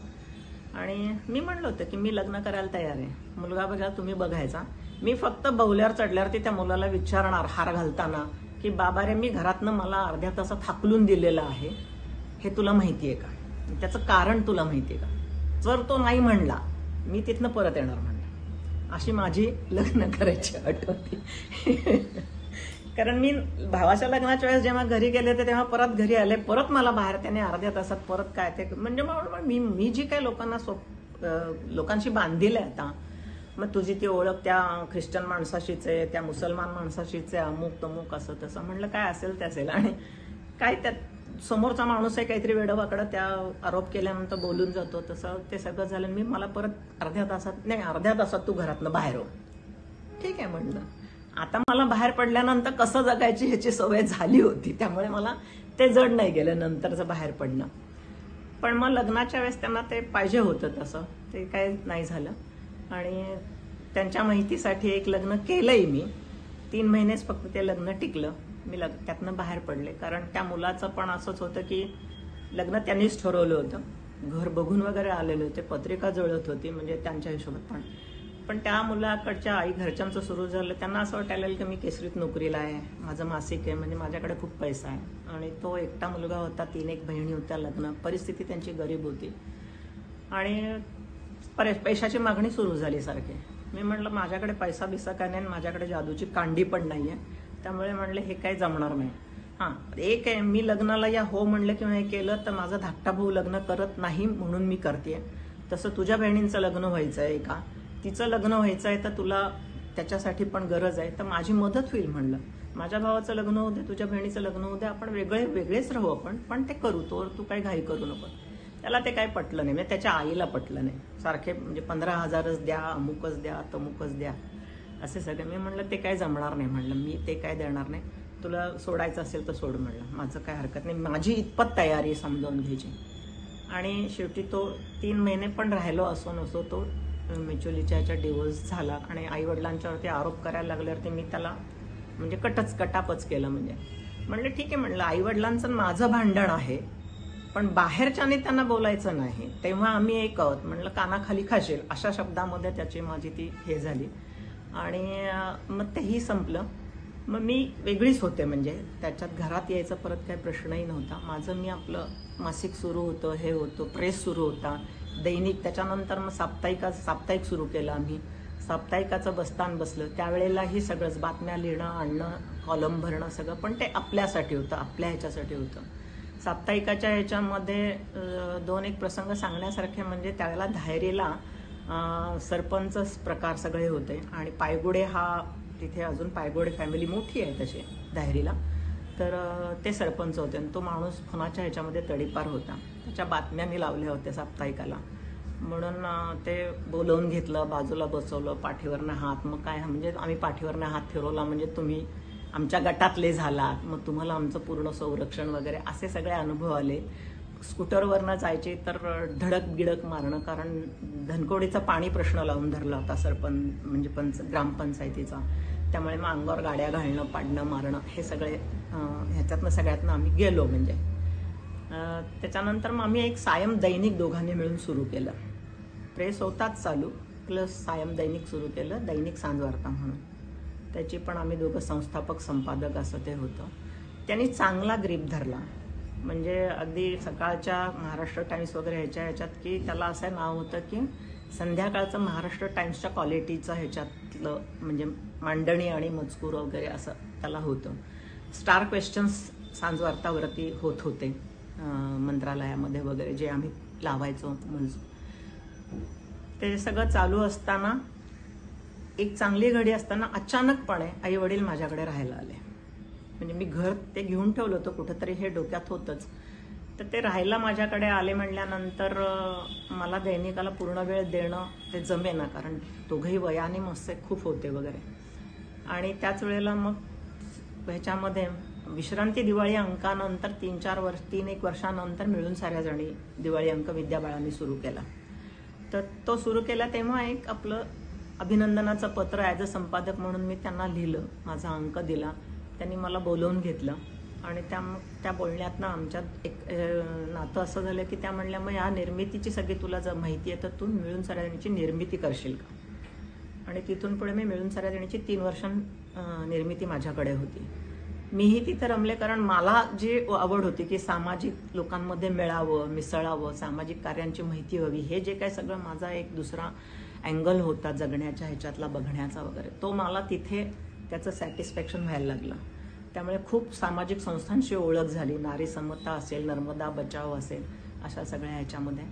आणि मी म्हणलं होतं की मी लग्न करायला तयार आहे, मुलगा बघा तुम्ही बघायचा, मी फक्त बौल्यावर चढल्यावरती त्या मुलाला विचारणार हार घालताना की बाबा रे मी घरातनं मला अर्ध्या तासात हाकलून दिलेलं आहे, हे तुला माहितीये का, त्याचं कारण तुला माहितीये का. जर तो नाही म्हणला मी तिथनं परत येणार म्हणला. अशी माझी लग्न करायची अट होती. कारण मी भावाच्या लग्नाच्या वेळेस जेव्हा घरी गेले होते तेव्हा परत घरी आले, परत मला बाहेर त्याने अर्ध्या तासात परत काय ते म्हणजे मी जी काय लोकांशी बांधील आहे आता, मग तुझी ती ओळख त्या ख्रिश्चन माणसाशीच आहे, त्या मुसलमान माणसाशीच आहे, अमुक तमुक असं तसं, म्हणलं काय असेल ते असेल. आणि काय त्यात समोरचा माणूस आहे काहीतरी वेडवाकडं त्या आरोप केल्यानंतर बोलून जातो, तसं ते सगळं झालं. मी मला परत अर्ध्या तासात तू घरातनं बाहेर हो. ठीक आहे म्हणलं. आता मला बाहेर पडल्यानंतर कसं जगायची ह्याची सवय झाली होती, त्यामुळे मला ते जड नाही गेलं नंतरचं बाहेर पडणं. पण मग लग्नाच्या वेळेस त्यांना ते पाहिजे होतं तसं, ते काय नाही झालं. आणि त्यांच्या माहितीसाठी एक लग्न केलंय मी, 3 महिनेच फक्त ते लग्न टिकलं. मी त्यातनं बाहेर पडले, कारण त्या मुलाचं पण असंच होतं की लग्न त्यांनीच ठरवलं होतं, घर बघून वगैरे आलेले होते, पत्रिका जुळत होती म्हणजे त्यांच्या हिशोबात. पण त्या मुलाकडच्या आई घरच्यांचं सुरू झालं, त्यांना असं वाटायला की मी केसरीत नोकरीला आहे, माझं मासिक आहे, म्हणजे माझ्याकडे खूप पैसा आहे. आणि तो एकटा मुलगा होता, 3 बहिणी होत्या, लग्न परिस्थिती त्यांची गरीब होती. आणि पैशाची मागणी सुरू झाली सारखी. मी म्हणलं माझ्याकडे पैसा बिसा काय नाही, माझ्याकडे जादूची कांडी पण नाहीये, त्यामुळे म्हणलं हे काही जमणार नाही. हां, एक आहे, मी लग्नाला या हो म्हणलं किंवा हे केलं तर माझा धाकटा भाऊ लग्न करत नाही म्हणून मी करते. तसं तुझ्या बहिणींचं लग्न व्हायचं आहे का, तिचं लग्न व्हायचं आहे तर तुला त्याच्यासाठी पण गरज आहे तर माझी मदत होईल म्हणलं. माझ्या भावाचं लग्न होऊ दे, तुझ्या बहिणीचं लग्न होऊ दे, आपण वेगळेच राहू आपण, पण ते करू, तू काही घाई करू नको. त्याला ते काही पटलं नाही, म्हणजे त्याच्या आईला पटलं नाही. सारखे म्हणजे 15,000च द्या, अमुकच द्या, तमुकच द्या, असे सगळे. मी म्हणलं ते काय जमणार नाही, म्हणलं मी ते काय देणार नाही, तुला सोडायचं असेल तर सोड म्हणलं, माझं काय हरकत नाही, माझी इतपत तयारी समजावून घ्यायची. आणि शेवटी तो 3 महिने पण राहिलो असो नसो, तो म्युच्युअलीच्या ह्याच्या डिवोर्स झाला. आणि आईवडिलांच्यावरती आरोप करायला लागल्यावरती मी त्याला म्हणजे कटापच केलं. म्हणजे म्हणलं ठीक आहे, म्हणलं आईवडिलांचं माझं भांडण आहे पण बाहेरच्याने त्यांना बोलायचं नाही, तेव्हा आम्ही एक आहोत, म्हणलं कानाखाली खाशील, अशा शब्दामध्ये त्याची माझी ती हे झाली. आणि मग तेही संपलं. मग मी वेगळीच होते, म्हणजे त्याच्यात घरात यायचा परत काही प्रश्नही नव्हता. माझं मी आपलं मासिक सुरू होतं, हे होतं, प्रेस सुरू होता, दैनिक, त्याच्यानंतर मग साप्ताहिक सुरू केलं आम्ही, साप्ताहिकाचं बस्तान बसलं. त्यावेळेलाही सगळंच बातम्या लिहिणं, आणणं, कॉलम भरणं सगळं, पण ते आपल्यासाठी होतं, आपल्या ह्याच्यासाठी होतं. साप्ताहिकाच्या ह्याच्यामध्ये 2 प्रसंग सांगण्यासारखे, म्हणजे त्यावेळेला धायरीला सरपंच प्रकार सगळे होते आणि पायगुडे हा तिथे अजून पायगुडे फॅमिली मोठी आहे तशी धायरीला, तर ते सरपंच होते आणि तो माणूस खुनाच्या ह्याच्यामध्ये तडीपार होता. त्याच्या बातम्या मी लावल्या होत्या साप्ताहिकाला, म्हणून ते बोलवून घेतलं, बाजूला बसवलं, पाठीवरनं हात. मग काय म्हणजे आम्ही पाठीवरनं हात फिरवला म्हणजे तुम्ही आमच्या गटातले झालात, मग तुम्हाला आमचं पूर्ण संरक्षण वगैरे, असे सगळे अनुभव आले. स्कूटरवरनं जायचे तर धडक गिडक मारणं, कारण धनकोडीचा पाणी प्रश्न लावून धरला होता सरपंच म्हणजे ग्रामपंचायतीचा, त्यामुळे मग अंगावर गाड्या घालणं, पाडणं, मारणं, हे सगळे ह्याच्यातनं सगळ्यातनं आम्ही गेलो. म्हणजे त्याच्यानंतर मग आम्ही एक सायम दैनिक दोघांनी मिळून सुरू केलं. प्रेस होताच चालू, प्लस सायम दैनिक सुरू केलं, दैनिक सांजवार्ता म्हणून. त्याची पण आम्ही दोघं संस्थापक संपादक असं ते होतं. त्यांनी चांगला ग्रीप धरला, म्हणजे अगदी सकाळच्या महाराष्ट्र टाइम्स वगैरे ह्याच्यात की त्याला असं नाव होतं की संध्याकाळचं महाराष्ट्र टाइम्सच्या क्वालिटीचं ह्याच्यातलं म्हणजे मांडणी आणि मजकूर वगैरे असं त्याला होतं. स्टार क्वेश्चन्स सांजवार्तावरती होत होते मंत्रालयामध्ये वगैरे, जे आम्ही लावायचो. ते सगळं चालू असताना एक चांगली घडी असताना अचानकपणे आई वडील माझ्याकडे राहायला आले. म्हणजे मी घर ते घेऊन ठेवलं होतं कुठंतरी, हे डोक्यात होतंच. तर ते राहायला माझ्याकडे आले म्हणल्यानंतर मला दैनिकाला पूर्ण वेळ देणं ते जमेना, कारण दोघंही वयाने मस्त खूप होते वगैरे. आणि त्याच वेळेला मग ह्याच्यामध्ये विश्रांती दिवाळी अंकानंतर 3-1 वर्षानंतर मिळून साऱ्या जणी दिवाळी अंक विद्याबाळांनी सुरू केला. तर तो सुरू केला तेव्हा एक आपलं अभिनंदनाचं पत्र ॲज अ संपादक म्हणून मी त्यांना लिहिलं, माझा अंक दिला. त्यांनी मला बोलवून घेतलं आणि त्या बोलण्यातनं आमच्यात एक नातं असं झालं की त्या म्हणल्या, मग या निर्मितीची सगळी तुला जर माहिती आहे तर तू मिळून साऱ्या जणीची निर्मिती करशील का. आणि तिथून पुढे मी मिळून साऱ्या जणीची 3 वर्ष निर्मिती माझ्याकडे होती. मीही तिथे रमले, कारण मला जी आवड होती की सामाजिक लोकांमध्ये मिळावं, मिसळावं, सामाजिक कार्यांची माहिती हवी, हे जे काय सगळं माझा एक दुसरा अँगल होता जगण्याच्या ह्याच्यातला बघण्याचा वगैरे, तो मला तिथे त्याचं सॅटिस्फॅक्शन व्हायला लागलं. त्यामुळे खूप सामाजिक संस्थांशी ओळख झाली, नारी समता असेल, नर्मदा बचाव असेल, अशा सगळ्या ह्याच्यामध्ये.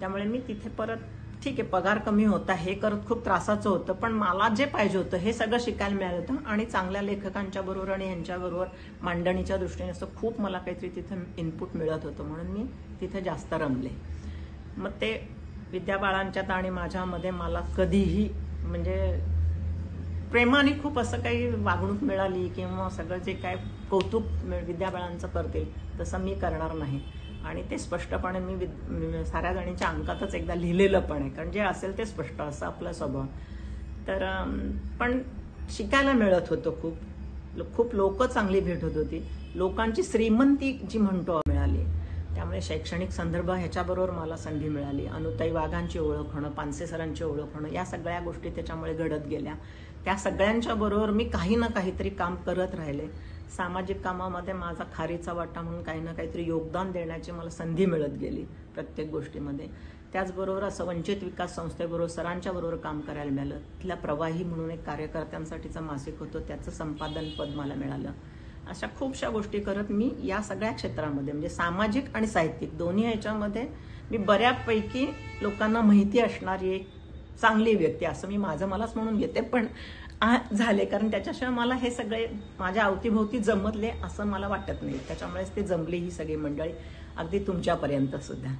त्यामुळे मी तिथे परत, ठीक आहे पगार कमी होता, हे करत खूप त्रासाचं होतं, पण मला जे पाहिजे होतं हे सगळं शिकायला मिळालं होतं. आणि चांगल्या लेखकांच्या बरोबर आणि ह्यांच्याबरोबर मांडणीच्या दृष्टीने असं खूप मला काहीतरी तिथे इनपुट मिळत होतं, म्हणून मी तिथे जास्त रमले. मग ते विद्याबाळांच्यात आणि माझ्यामध्ये मला कधीही म्हणजे प्रेमाने खूप असं काही वागणूक मिळाली किंवा सगळं जे काय कौतुक विद्याबाळांचं करतील तसं मी करणार नाही. आणि ते स्पष्टपणे मी साऱ्या जणींच्या अंकातच एकदा लिहिलेलं पण आहे, कारण जे असेल ते स्पष्ट, असं आपला स्वभाव. तर पण शिकायला मिळत होतं खूप लोक चांगली भेटत होती, लोकांची श्रीमंती जी म्हणतो मिळाली. त्यामुळे शैक्षणिक संदर्भ ह्याच्याबरोबर मला संधी मिळाली. अनुताई वाघांची ओळख होणं, पानसे सरांची ओळख होणं, या सगळ्या गोष्टी त्याच्यामुळे घडत गेल्या. त्या सगळ्यांच्या बरोबर मी काही ना काहीतरी काम करत राहिले. सामाजिक कामामध्ये माझा खारीचा वाटा म्हणून काही ना काहीतरी योगदान देण्याची मला संधी मिळत गेली प्रत्येक गोष्टीमध्ये. त्याचबरोबर असं वंचित विकास संस्थेबरोबर सरांच्या बरोबर काम करायला मिळालं. तिथल्या प्रवाही म्हणून एक कार्यकर्त्यांसाठीचं मासिक होतं, त्याचं संपादन पद मला मिळालं. अशा खूपशा गोष्टी करत मी या सगळ्या क्षेत्रामध्ये म्हणजे सामाजिक आणि साहित्यिक दोन्ही ह्याच्यामध्ये मी बऱ्यापैकी लोकांना माहिती असणारी एक चांगली व्यक्ती, असं मी मलाच म्हणून घेते, पण झाले, कारण त्याच्याशिवाय मला हे सगळे माझ्या अवतीभोवती जमतले असं मला वाटत नाही. त्याच्यामुळेच ते जमले ही सगळी मंडळी, अगदी तुमच्यापर्यंत सुद्धा.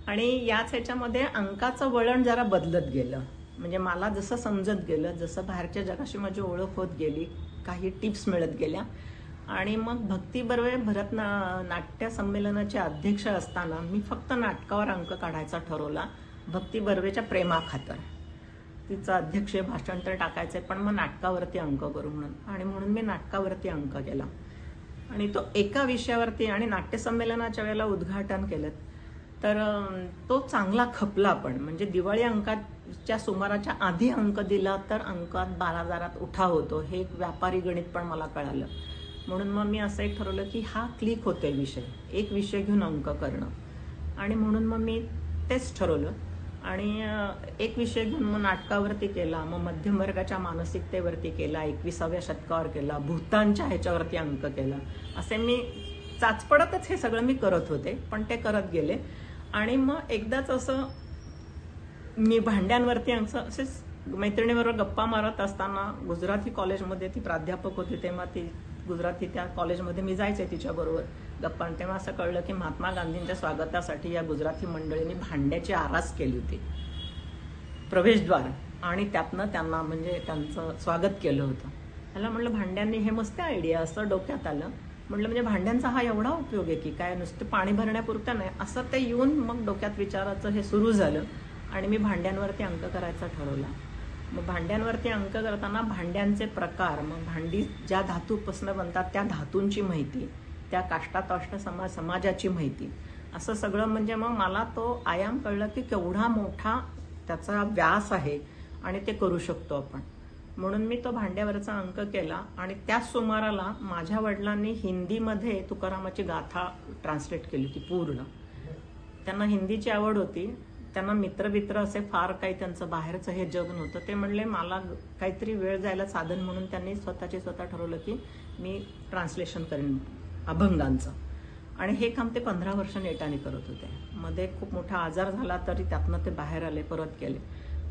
आणि याच ह्याच्यामध्ये अंकाचं वळण जरा बदलत गेलं, म्हणजे मला जसं समजत गेलं, जसं बाहेरच्या जगाशी माझी ओळख होत गेली, काही टिप्स मिळत गेल्या. आणि मग भक्ती बर्वे नाट्य संमेलनाचे अध्यक्ष असताना मी फक्त नाटकावर अंक काढायचा ठरवला, भक्ती बर्वेच्या प्रेमाखातर. तिचं अध्यक्ष भाषण तर टाकायचंय, पण मग नाटकावरती अंक करू म्हणून, आणि म्हणून मी नाटकावरती अंक केला. आणि तो एका विषयावरती, आणि नाट्य संमेलनाच्या वेळेला उद्घाटन केलं तर तो चांगला खपला. पण म्हणजे दिवाळी अंकाच्या सुमाराच्या आधी अंक दिला तर अंकात 12,000 उठाव होतो, हे एक व्यापारी गणित पण मला कळालं. म्हणून मग मी असं एक ठरवलं की हा क्लिक होतोय विषय, एक विषय घेऊन अंक करणं. आणि म्हणून मग मी तेच ठरवलं आणि एक विषय घेऊन मग नाटकावरती केला, मग मध्यम वर्गाच्या मानसिकतेवरती केला, 21व्या शतकावर केला, भूतांच्या ह्याच्यावरती अंक केला. असे मी चाचपडतच हे सगळं मी करत होते, पण ते करत गेले. आणि मग एकदाच असं मी भांड्यांवरती असेच मैत्रिणीबरोबर गप्पा मारत असताना गुजराती कॉलेजमध्ये ती प्राध्यापक होती, तेव्हा ती गुजराती त्या कॉलेजमध्ये मी जायचे तिच्याबरोबर गप्पा. तेव्हा असं कळलं की महात्मा गांधींच्या स्वागतासाठी या गुजराती मंडळींनी भांड्याची आरास केली होती प्रवेशद्वार, आणि त्यातनं त्यांना म्हणजे त्यांचं स्वागत केलं होतं. त्याला म्हटलं भांड्यांनी, हे मस्त आयडिया असं डोक्यात आलं. म्हटलं म्हणजे भांड्यांचा हा एवढा उपयोग आहे की काय, नुसतं पाणी भरण्यापुरतं नाही, असं ते येऊन मग डोक्यात विचाराचं हे सुरू झालं. आणि मी भांड्यांवरती अंक करायचा ठरवला. मग भांड्यांवरती अंक करताना भांड्यांचे प्रकार, मग भांडी ज्या धातूपासून बनतात त्या धातूंची माहिती, त्या काष्टातोष्ट समाजाची माहिती, असं सगळं. म्हणजे मग मला तो आयाम कळलं की केवढा मोठा त्याचा व्यास आहे आणि ते करू शकतो आपण. म्हणून मी तो भांड्यावरचा अंक केला आणि त्याच सुमाराला माझ्या वडिलांनी हिंदीमध्ये तुकारामाची गाथा ट्रान्सलेट केली होती पूर्ण. त्यांना हिंदीची आवड होती. त्यांना मित्र असे फार काही त्यांचं बाहेरचं हे जग नव्हतं. ते म्हणले मला काहीतरी वेळ जायला साधन म्हणून त्यांनी स्वतः ठरवलं की मी ट्रान्सलेशन करेन अभंगांचं. आणि हे काम ते 15 वर्ष नेटाने करत होते. मध्ये खूप मोठा आजार झाला तरी त्यातनं ते बाहेर आले, परत केले.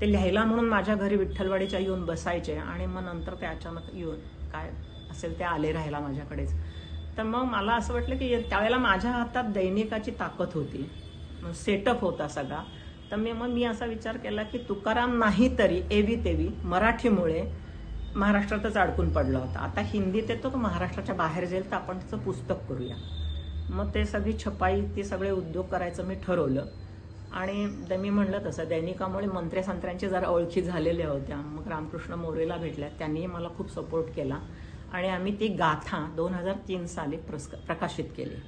ते लिहायला म्हणून माझ्या घरी विठ्ठलवाडीच्या येऊन बसायचे आणि मग नंतर ते अचानक येऊन काय असेल ते आले राहायला माझ्याकडेच. तर मग मला असं वाटलं की त्यावेळेला माझ्या हातात दैनिकाची ताकद होती, सेटअप होता सगळा. तर मी असा विचार केला की तुकाराम नाही तरी एवी तेवी मराठीमुळे महाराष्ट्रातच अडकून पडला होता. आता हिंदीत येतो तो महाराष्ट्राच्या बाहेर जाईल तर आपण त्याचं पुस्तक करूया. मग ते सगळी छपाई ते सगळे उद्योग करायचं मी ठरवलं. आणि मी म्हणलं तसं दैनिकामुळे मंत्र्या-संत्र्यांची जरा ओळखी झालेल्या होत्या. मग रामकृष्ण मोरेला भेटल्या, त्यांनीही मला खूप सपोर्ट केला आणि आम्ही ती गाथा 2003 साली प्रकाशित केली.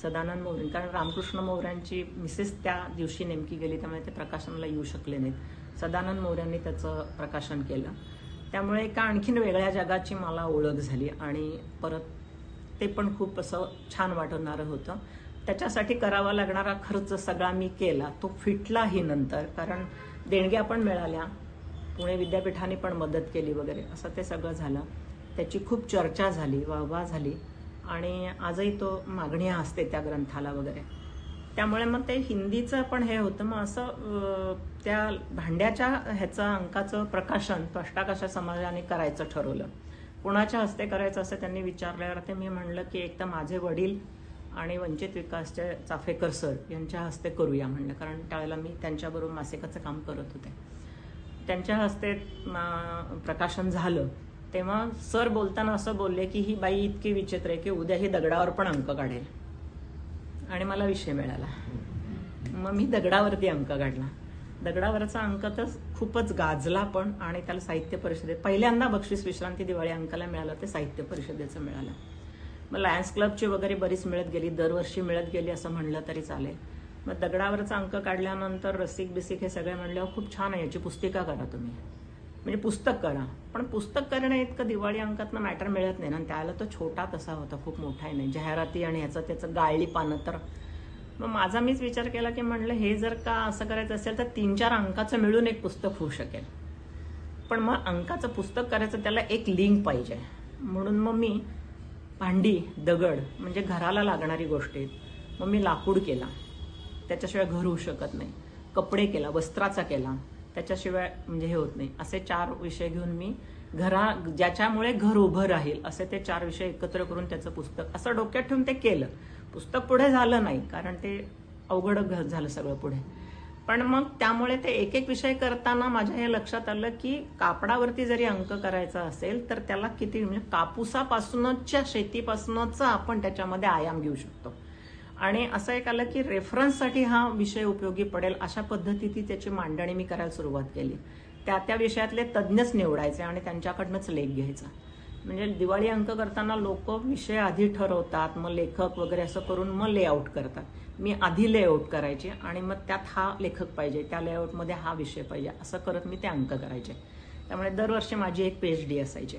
सदानंद मोरे, कारण रामकृष्ण मोऱ्यांची मिसेस त्या दिवशी नेमकी गेली त्यामुळे ते प्रकाशनाला येऊ शकले नाहीत. सदानंद मोऱ्यांनी त्याचं प्रकाशन केलं. त्यामुळे एका आणखीन वेगळ्या जगाची मला ओळख झाली आणि परत ते पण खूप असं छान वाटणारं होतं. त्याच्यासाठी करावा लागणारा खर्च सगळा मी केला. तो फिटलाही नंतर, कारण देणग्या पण मिळाल्या, पुणे विद्यापीठाने पण मदत केली वगैरे, असं ते सगळं झालं. त्याची खूप चर्चा झाली, वाहवा झाली आणि आजही तो मागणी असते त्या ग्रंथाला वगैरे. त्यामुळे मग ते हिंदीचं पण हे होतं. मग असं त्या भांड्याच्या ह्याचं अंकाचं प्रकाशन तो अष्टाकशा समाजाने करायचं ठरवलं. कुणाच्या हस्ते करायचं असं त्यांनी विचारल्यावर ते मी म्हणलं की एक तर माझे वडील आणि वंचित विकासचे चाफेकर सर यांच्या हस्ते करूया म्हणलं, कारण त्यावेळेला मी त्यांच्याबरोबर मासिकाचं काम करत होते. त्यांच्या हस्ते प्रकाशन झालं तेव्हा सर बोलताना असं बोलले की ही बाई इतकी विचित्र आहे की उद्या ही दगडावर पण अंक काढेल. आणि मला विषय मिळाला. मग मी दगडावरती अंक काढला. दगडावरचा अंक तर खूपच गाजला पण, आणि त्याला साहित्य परिषदेत पहिल्यांदा बक्षीस विश्रांती दिवाळी अंकाला मिळालं, ते साहित्य परिषदेचं मिळालं. मग लायन्स क्लबची वगैरे बरीच मिळत गेली, दरवर्षी मिळत गेली असं म्हणलं तरी चालेल. मग दगडावरचा अंक काढल्यानंतर रसिक बिसिक हे सगळे म्हणल्यावर खूप छान आहे, याची पुस्तिका करा तुम्ही, म्हणजे पुस्तक करा. पण पुस्तक करणं इतकं दिवाळी अंकातनं मॅटर मिळत नाही ना. त्याला तो छोटा तसा होता, खूप मोठा नाही, जाहिराती आणि ह्याचं त्याचं गाळली पानं. तर मग माझा मीच विचार केला की म्हणलं हे जर का असं करायचं असेल तर 3-4 अंकाचं मिळून एक पुस्तक होऊ शकेल. पण मग अंकाचं पुस्तक करायचं त्याला एक लिंक पाहिजे. म्हणून मग मी भांडी, दगड म्हणजे घराला लागणारी गोष्ट आहेत. मग मी लाकूड केला, त्याच्याशिवाय घर होऊ शकत नाही. कपडे केला, वस्त्राचा केला, त्याच्याशिवाय म्हणजे हे होत नाही. असे 4 विषय घेऊन मी ज्याच्यामुळे घर उभं राहील असे ते 4 विषय एकत्र करून त्याचं पुस्तक असं डोक्यात ठेवून ते केलं. पुस्तक पुढे झालं नाही, कारण ते अवघड झालं सगळं पुढे. पण मग त्यामुळे ते एक विषय करताना माझ्या हे लक्षात आलं की कापडावरती जरी अंक करायचा असेल तर त्याला किती, म्हणजे कापूसापासूनच्या शेतीपासूनच आपण त्याच्यामध्ये आयाम घेऊ शकतो. आणि असं एक आलं की रेफरन्ससाठी हा विषय उपयोगी पडेल अशा पद्धतीची त्याची मांडणी मी करायला सुरुवात केली. त्या विषयातले तज्ज्ञच निवडायचे आणि त्यांच्याकडनंच लेख घ्यायचा. म्हणजे दिवाळी अंक करताना लोक विषय आधी ठरवतात, मग लेखक वगैरे असं करून मग लेआउट करतात. मी आधी लेआउट करायचे आणि मग त्यात हा लेखक पाहिजे, त्या लेआउटमध्ये हा विषय पाहिजे, असं करत मी ते अंक करायचे. त्यामुळे दरवर्षी माझी एक PhD असायची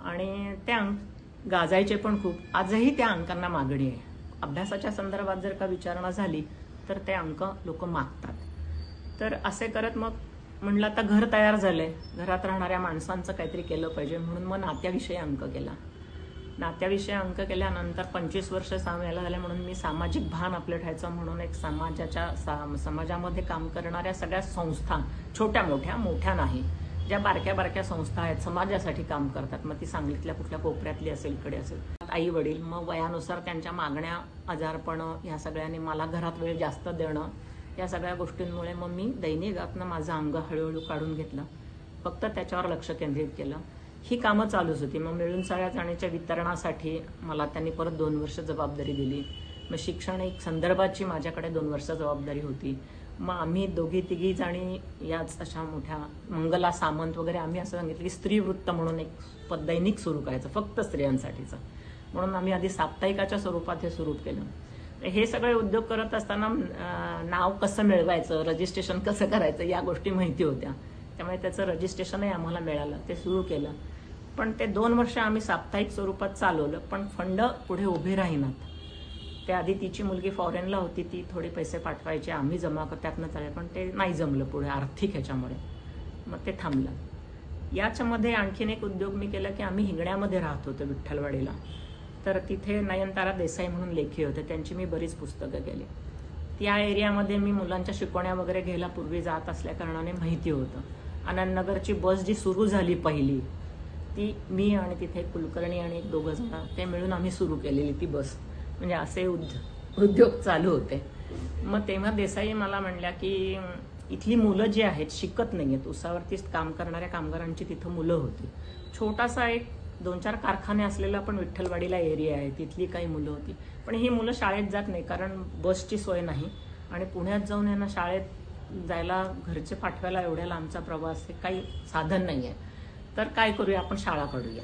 आणि ते अंक गाजायचे पण खूप. आजही त्या अंकांना मागणी आहे. अभ्यासाच्या संदर्भात जर का विचारणा झाली तर ते अंक लोक मागतात. तर असे करत मग म्हणलं आता घर तयार झालंय, घरात राहणाऱ्या माणसांचं काहीतरी केलं पाहिजे, म्हणून मग नात्याविषयी अंक केला. नात्याविषयी अंक केल्यानंतर 25 वर्ष सामायला झाले म्हणून मी सामाजिक भान आपलं ठेवायचं म्हणून एक समाजामध्ये काम करणाऱ्या सगळ्या संस्था, छोट्या मोठ्या नाही, ज्या बारक्या संस्था आहेत समाजासाठी काम करतात, मग ती सांगलीतल्या कुठल्या कोपऱ्यातली असेल, इकडे असेल, आई वडील, मग वयानुसार त्यांच्या मागण्या, आजारपणं, ह्या सगळ्यांनी मला घरात वेळ जास्त देणं, या सगळ्या गोष्टींमुळे मग मी दैनिकातनं माझं अंग हळूहळू काढून घेतलं. फक्त त्याच्यावर लक्ष केंद्रित केलं. ही कामं चालूच होती. मग मिळून सगळ्या जाण्याच्या वितरणासाठी मला त्यांनी परत 2 वर्ष जबाबदारी दिली. मग शैक्षणिक संदर्भाची माझ्याकडे 2 वर्ष जबाबदारी होती. मग आम्ही दोघी-तिघी जणी याच अशा मोठ्या मंगला सामंत वगैरे आम्ही असं सांगितलं की स्त्रीवृत्त म्हणून एक दैनिक सुरू करायचं, फक्त स्त्रियांसाठीचं. म्हणून आम्ही आधी साप्ताहिकाच्या स्वरूपात हे सुरू केलं. हे सगळे उद्योग करत असताना नाव कसं मिळवायचं, रजिस्ट्रेशन कसं करायचं या गोष्टी माहिती होत्या. त्यामुळे त्याचं रजिस्ट्रेशनही आम्हाला मिळालं, ते सुरू केलं. पण ते 2 वर्ष आम्ही साप्ताहिक स्वरूपात चालवलं, पण फंड पुढे उभे राहीनात. त्याआधी तिची मुलगी फॉरेनला होती, ती थोडे पैसे पाठवायचे, आम्ही जमा त्यातनं चालेल, पण ते नाही जमलं पुढे आर्थिक ह्याच्यामुळे, मग ते थांबलं. याच्यामध्ये आणखीन एक उद्योग मी केला की आम्ही हिंगण्यामध्ये राहत होतो विठ्ठलवाडीला. तर तिथे नयनतारा देसाई म्हणून लेखी होते, त्यांची मी बरीच पुस्तकं केली. त्या एरियामध्ये मी मुलांच्या शिकवण्या वगैरे घ्यायला पूर्वी जात असल्याकारणाने माहिती होतं. आनंदनगरची बस जी सुरू झाली पहिली, ती मी आणि तिथे कुलकर्णी आणि 2 जण ते मिळून आम्ही सुरू केलेली ती बस. म्हणजे असे उद्योग चालू होते. मग तेव्हा देसाई मला म्हणल्या की इथली मुलं जी आहेत शिकत नाहीयेत. उसावरतीच काम करणाऱ्या कामगारांची तिथं मुलं होती. छोटासा एक 2-4 कारखाने असलेला पण विठ्ठलवाडीला एरिया आहे, तिथली काही मुलं होती. पण ही मुलं शाळेत जात नाही, कारण बसची सोय नाही आणि पुण्यात जाऊन यांना शाळेत जायला घरचे पाठवायला एवढ्या लांबचा प्रवास, हे काही साधन नाही आहे. तर काय करूया, आपण शाळा काढूया.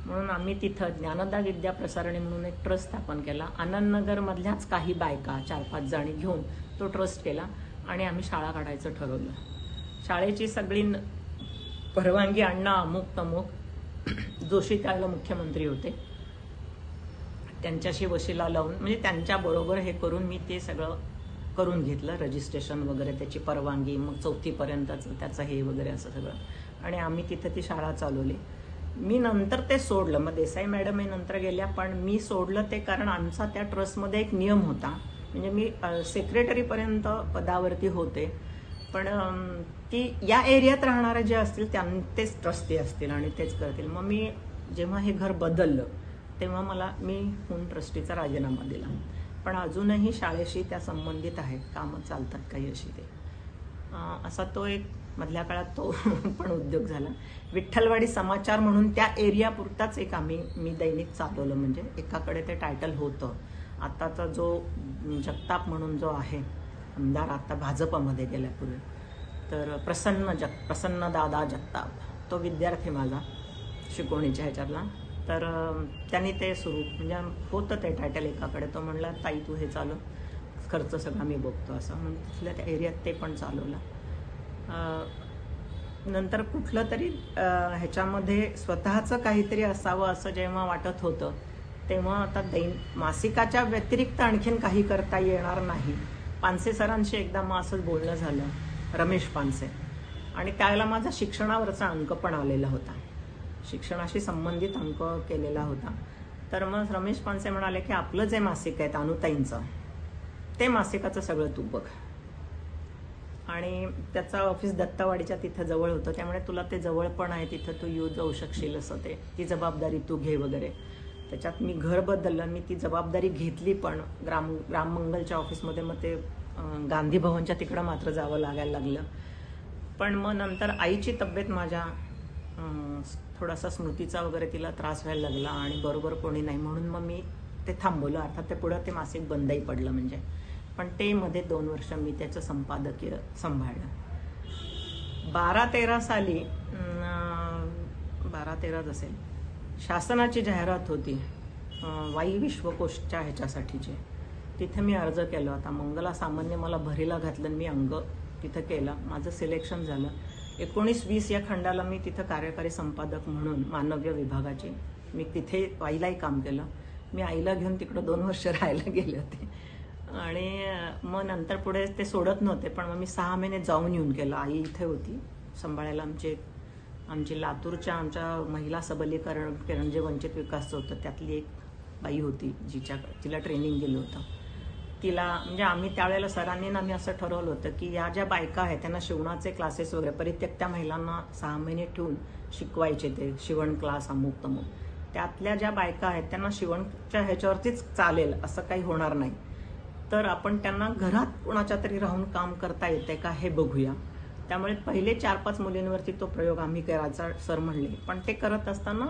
म्हणून आम्ही तिथं ज्ञानदा विद्या प्रसारणी म्हणून एक ट्रस्ट स्थापन केला. आनंदनगरमधल्याच काही बायका 4-5 जणी घेऊन तो ट्रस्ट केला आणि आम्ही शाळा काढायचं ठरवलं. शाळेची सगळी परवानगी अण्णा अमुक तमुक जोशी त्यावेळेला मुख्यमंत्री होते, त्यांच्याशी वशिला लावून, म्हणजे त्यांच्याबरोबर हे करून मी ते सगळं करून घेतलं. रजिस्ट्रेशन वगैरे, त्याची परवानगी, मग 4थी पर्यंतचं त्याचं हे वगैरे असं सगळं. आणि आम्ही तिथं ती शाळा चालवली. मी नंतर ते सोडलं. मग देसाई मॅडम हे नंतर गेल्या, पण मी सोडलं ते कारण आमचा त्या ट्रस्टमध्ये एक नियम होता. म्हणजे मी सेक्रेटरीपर्यंत पदावरती होते, पण ती या एरियात राहणारे जे असतील तेच ट्रस्टी असतील आणि तेच करतील. मग मी जेव्हा हे घर बदललं तेव्हा मी ट्रस्टीचा राजीनामा दिला. पण अजूनही शाळेशी त्या संबंधित आहे, कामं चालतात काही अशी. ते असा तो एक मधल्या काळात तो पण उद्योग झाला. विठ्ठलवाडी समाचार म्हणून त्या एरियापुरताच एक मी दैनिक चालवलं. म्हणजे एकाकडे ते टायटल होतं. आताचा जो जगताप म्हणून जो आहे आमदार, आता भाजपमध्ये गेल्यापूर्वी, तर प्रसन्न दादा जगताप, तो विद्यार्थी माझा शिकवणीच्या ह्याच्यातला. तर त्यांनी ते सुरू, म्हणजे होतं ते टायटल एकाकडे. तो म्हणला ताई तू हे चालव, खर्च सगळा मी बघतो असं. म्हणजे तिथल्या त्या एरियात ते पण चालवलं. नंतर कुठलं तरी ह्याच्यामध्ये स्वतःचं काहीतरी असावं असं जेव्हा वाटत होतं, तेव्हा आता मासिकाच्या व्यतिरिक्त आणखीन काही करता येणार नाही. पानसे सरांशी एकदा मग असंच बोलणं झालं, रमेश पानसे, आणि त्यावेळेला माझा शिक्षणावरचा अंक पण आलेला होता, शिक्षणाशी संबंधित अंक केलेला होता. तर मग रमेश पानसे म्हणाले की आपलं जे मासिक आहे अनुताईंचं, ते मासिकाचं सगळं तू बघ. आणि त्याचं ऑफिस दत्तवाडीच्या तिथं जवळ होतं, त्यामुळे तुला ते जवळ पण आहे, तिथं तू जाऊ शकशील असं, ती जबाबदारी तू घे वगैरे. त्याच्यात मी घर बदललं, मी ती जबाबदारी घेतली. पण ग्राममंगलच्या ऑफिसमध्ये मग ते गांधी भवनच्या तिकडं मात्र जावं लागायला लागलं. पण मग नंतर आईची तब्येत माझ्या थोडासा स्मृतीचा वगैरे तिला त्रास व्हायला लागला आणि बरोबर कोणी नाही, म्हणून मग मी ते थांबवलं. अर्थात ते पुढं ते मासिक बंदही पडलं म्हणजे. पण ते मध्ये 2 वर्ष मी त्याचं संपादकीय सांभाळलं. 12-13 साली 12-13 असेल, शासनाची जाहिरात होती वाई विश्वकोशच्या ह्याच्यासाठीची. तिथे मी अर्ज केला होता. मंगला सामान्य मला भरीला घातलं, मी अंग तिथं केलं, माझं सिलेक्शन झालं. 19-20 या खंडाला मी तिथं कार्यकारी संपादक म्हणून मानव्य विभागाची मी तिथे वाईलाही काम केलं. मी आईला घेऊन तिकडं 2 वर्ष राहायला गेले होते. आणि मग नंतर पुढे ते सोडत नव्हते, पण मग मी 6 महिने जाऊन येऊन केलं. आई इथे होती सांभाळायला. आमची लातूरच्या आमच्या महिला सबलीकरण जे वंचित विकासचं होतं त्यातली एक बाई होती तिला ट्रेनिंग दिलं होतं. तिला म्हणजे आम्ही त्यावेळेला सरांनी आम्ही असं ठरवलं होतं की या ज्या बायका आहेत त्यांना शिवणाचे क्लासेस वगैरे परित्यक्त्या महिलांना 6 महिने ठेवून शिकवायचे, ते शिवण क्लास अमुक तमुक. त्यातल्या ज्या बायका आहेत त्यांना शिवणच्या ह्याच्यावरतीच चालेल असं काही होणार नाही, तर आपण त्यांना घरात कोणाच्या तरी राहून काम करता येते का हे बघूया. त्यामुळे पहिले 4-5 मुलींवरती तो प्रयोग आम्ही करायचा सर म्हणले. पण ते करत असताना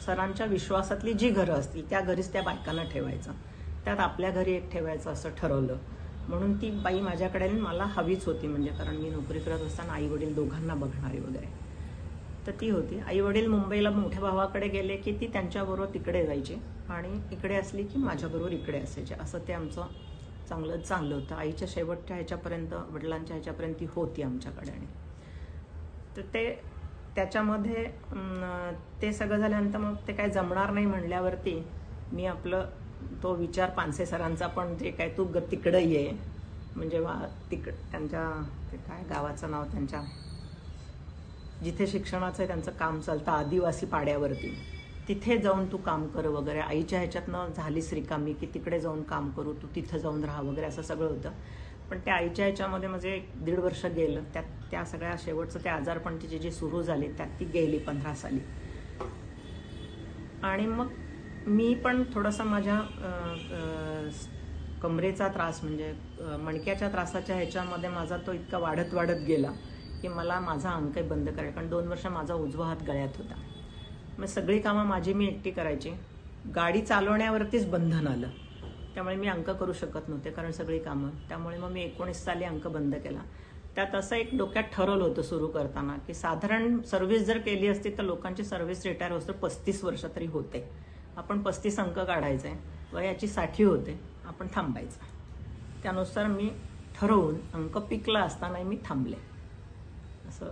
सरांच्या विश्वासातली जी घरं असतील त्या घरीच त्या बायकांना ठेवायचं, त्यात आपल्या घरी एक ठेवायचं असं ठरवलं. म्हणून ती बाई माझ्याकडे मला हवीच होती, म्हणजे कारण मी नोकरी करत असताना आई वडील दोघांना बघणारी वगैरे. तर ती होती. आई वडील मुंबईला मोठ्या भावाकडे गेले की ती त्यांच्याबरोबर तिकडे जायची आणि इकडे असली की माझ्याबरोबर इकडे असायचे. असं ते आमचं चांगलं होतं. आईच्या शेवटच्या ह्याच्यापर्यंत, वडिलांच्या ह्याच्यापर्यंत ती होती आमच्याकडे. आणि तर ते त्याच्यामध्ये ते सगळं झाल्यानंतर मग ते काय जमणार नाही म्हणल्यावरती मी आपलं तो विचार पानसे सरांचा पण जे काय तू तिकडं ये, म्हणजे त्यांच्या ते काय गावाचं नाव, त्यांच्या जिथे शिक्षणाचं त्यांचं काम चालतं आदिवासी पाड्यावरती, तिथे जाऊन तू काम कर वगैरे. आईच्या ह्याच्यातनं झालीस रिकामी की तिकडे जाऊन काम करू, तू तिथं जाऊन राहा वगैरे, असं सगळं होतं. पण त्या आईच्या ह्याच्यामध्ये म्हणजे 1.5 वर्ष गेलं. त्या सगळ्या शेवटचं ते आजारपण तिची जी सुरू झाली त्यात ती गेली 15 साली. आणि मग मी पण थोडासा माझ्या कमरेचा त्रास, म्हणजे मणक्याच्या त्रासाच्या ह्याच्यामध्ये माझा तो इतका वाढत गेला की मला माझा अंक बंद करायचा. कारण 2 वर्ष माझा उजवा हात गळ्यात होता. मग सगळी कामं माझी मी एकटी करायची. गाडी चालवण्यावरतीच बंधन आलं, त्यामुळे मी अंक करू शकत नव्हते कारण सगळी कामं. त्यामुळे मग मी 19 साली अंक बंद केला. त्यात असं एक डोक्यात ठरवलं होतं सुरू करताना की साधारण सर्व्हिस जर केली असती तर लोकांची सर्व्हिस रिटायर होतं 35 वर्ष तरी होते. आपण 35 अंक काढायचे, वयाची 60 होते, आपण थांबायचं. त्यानुसार मी ठरवून अंक पिकला असताना मी थांबले. असं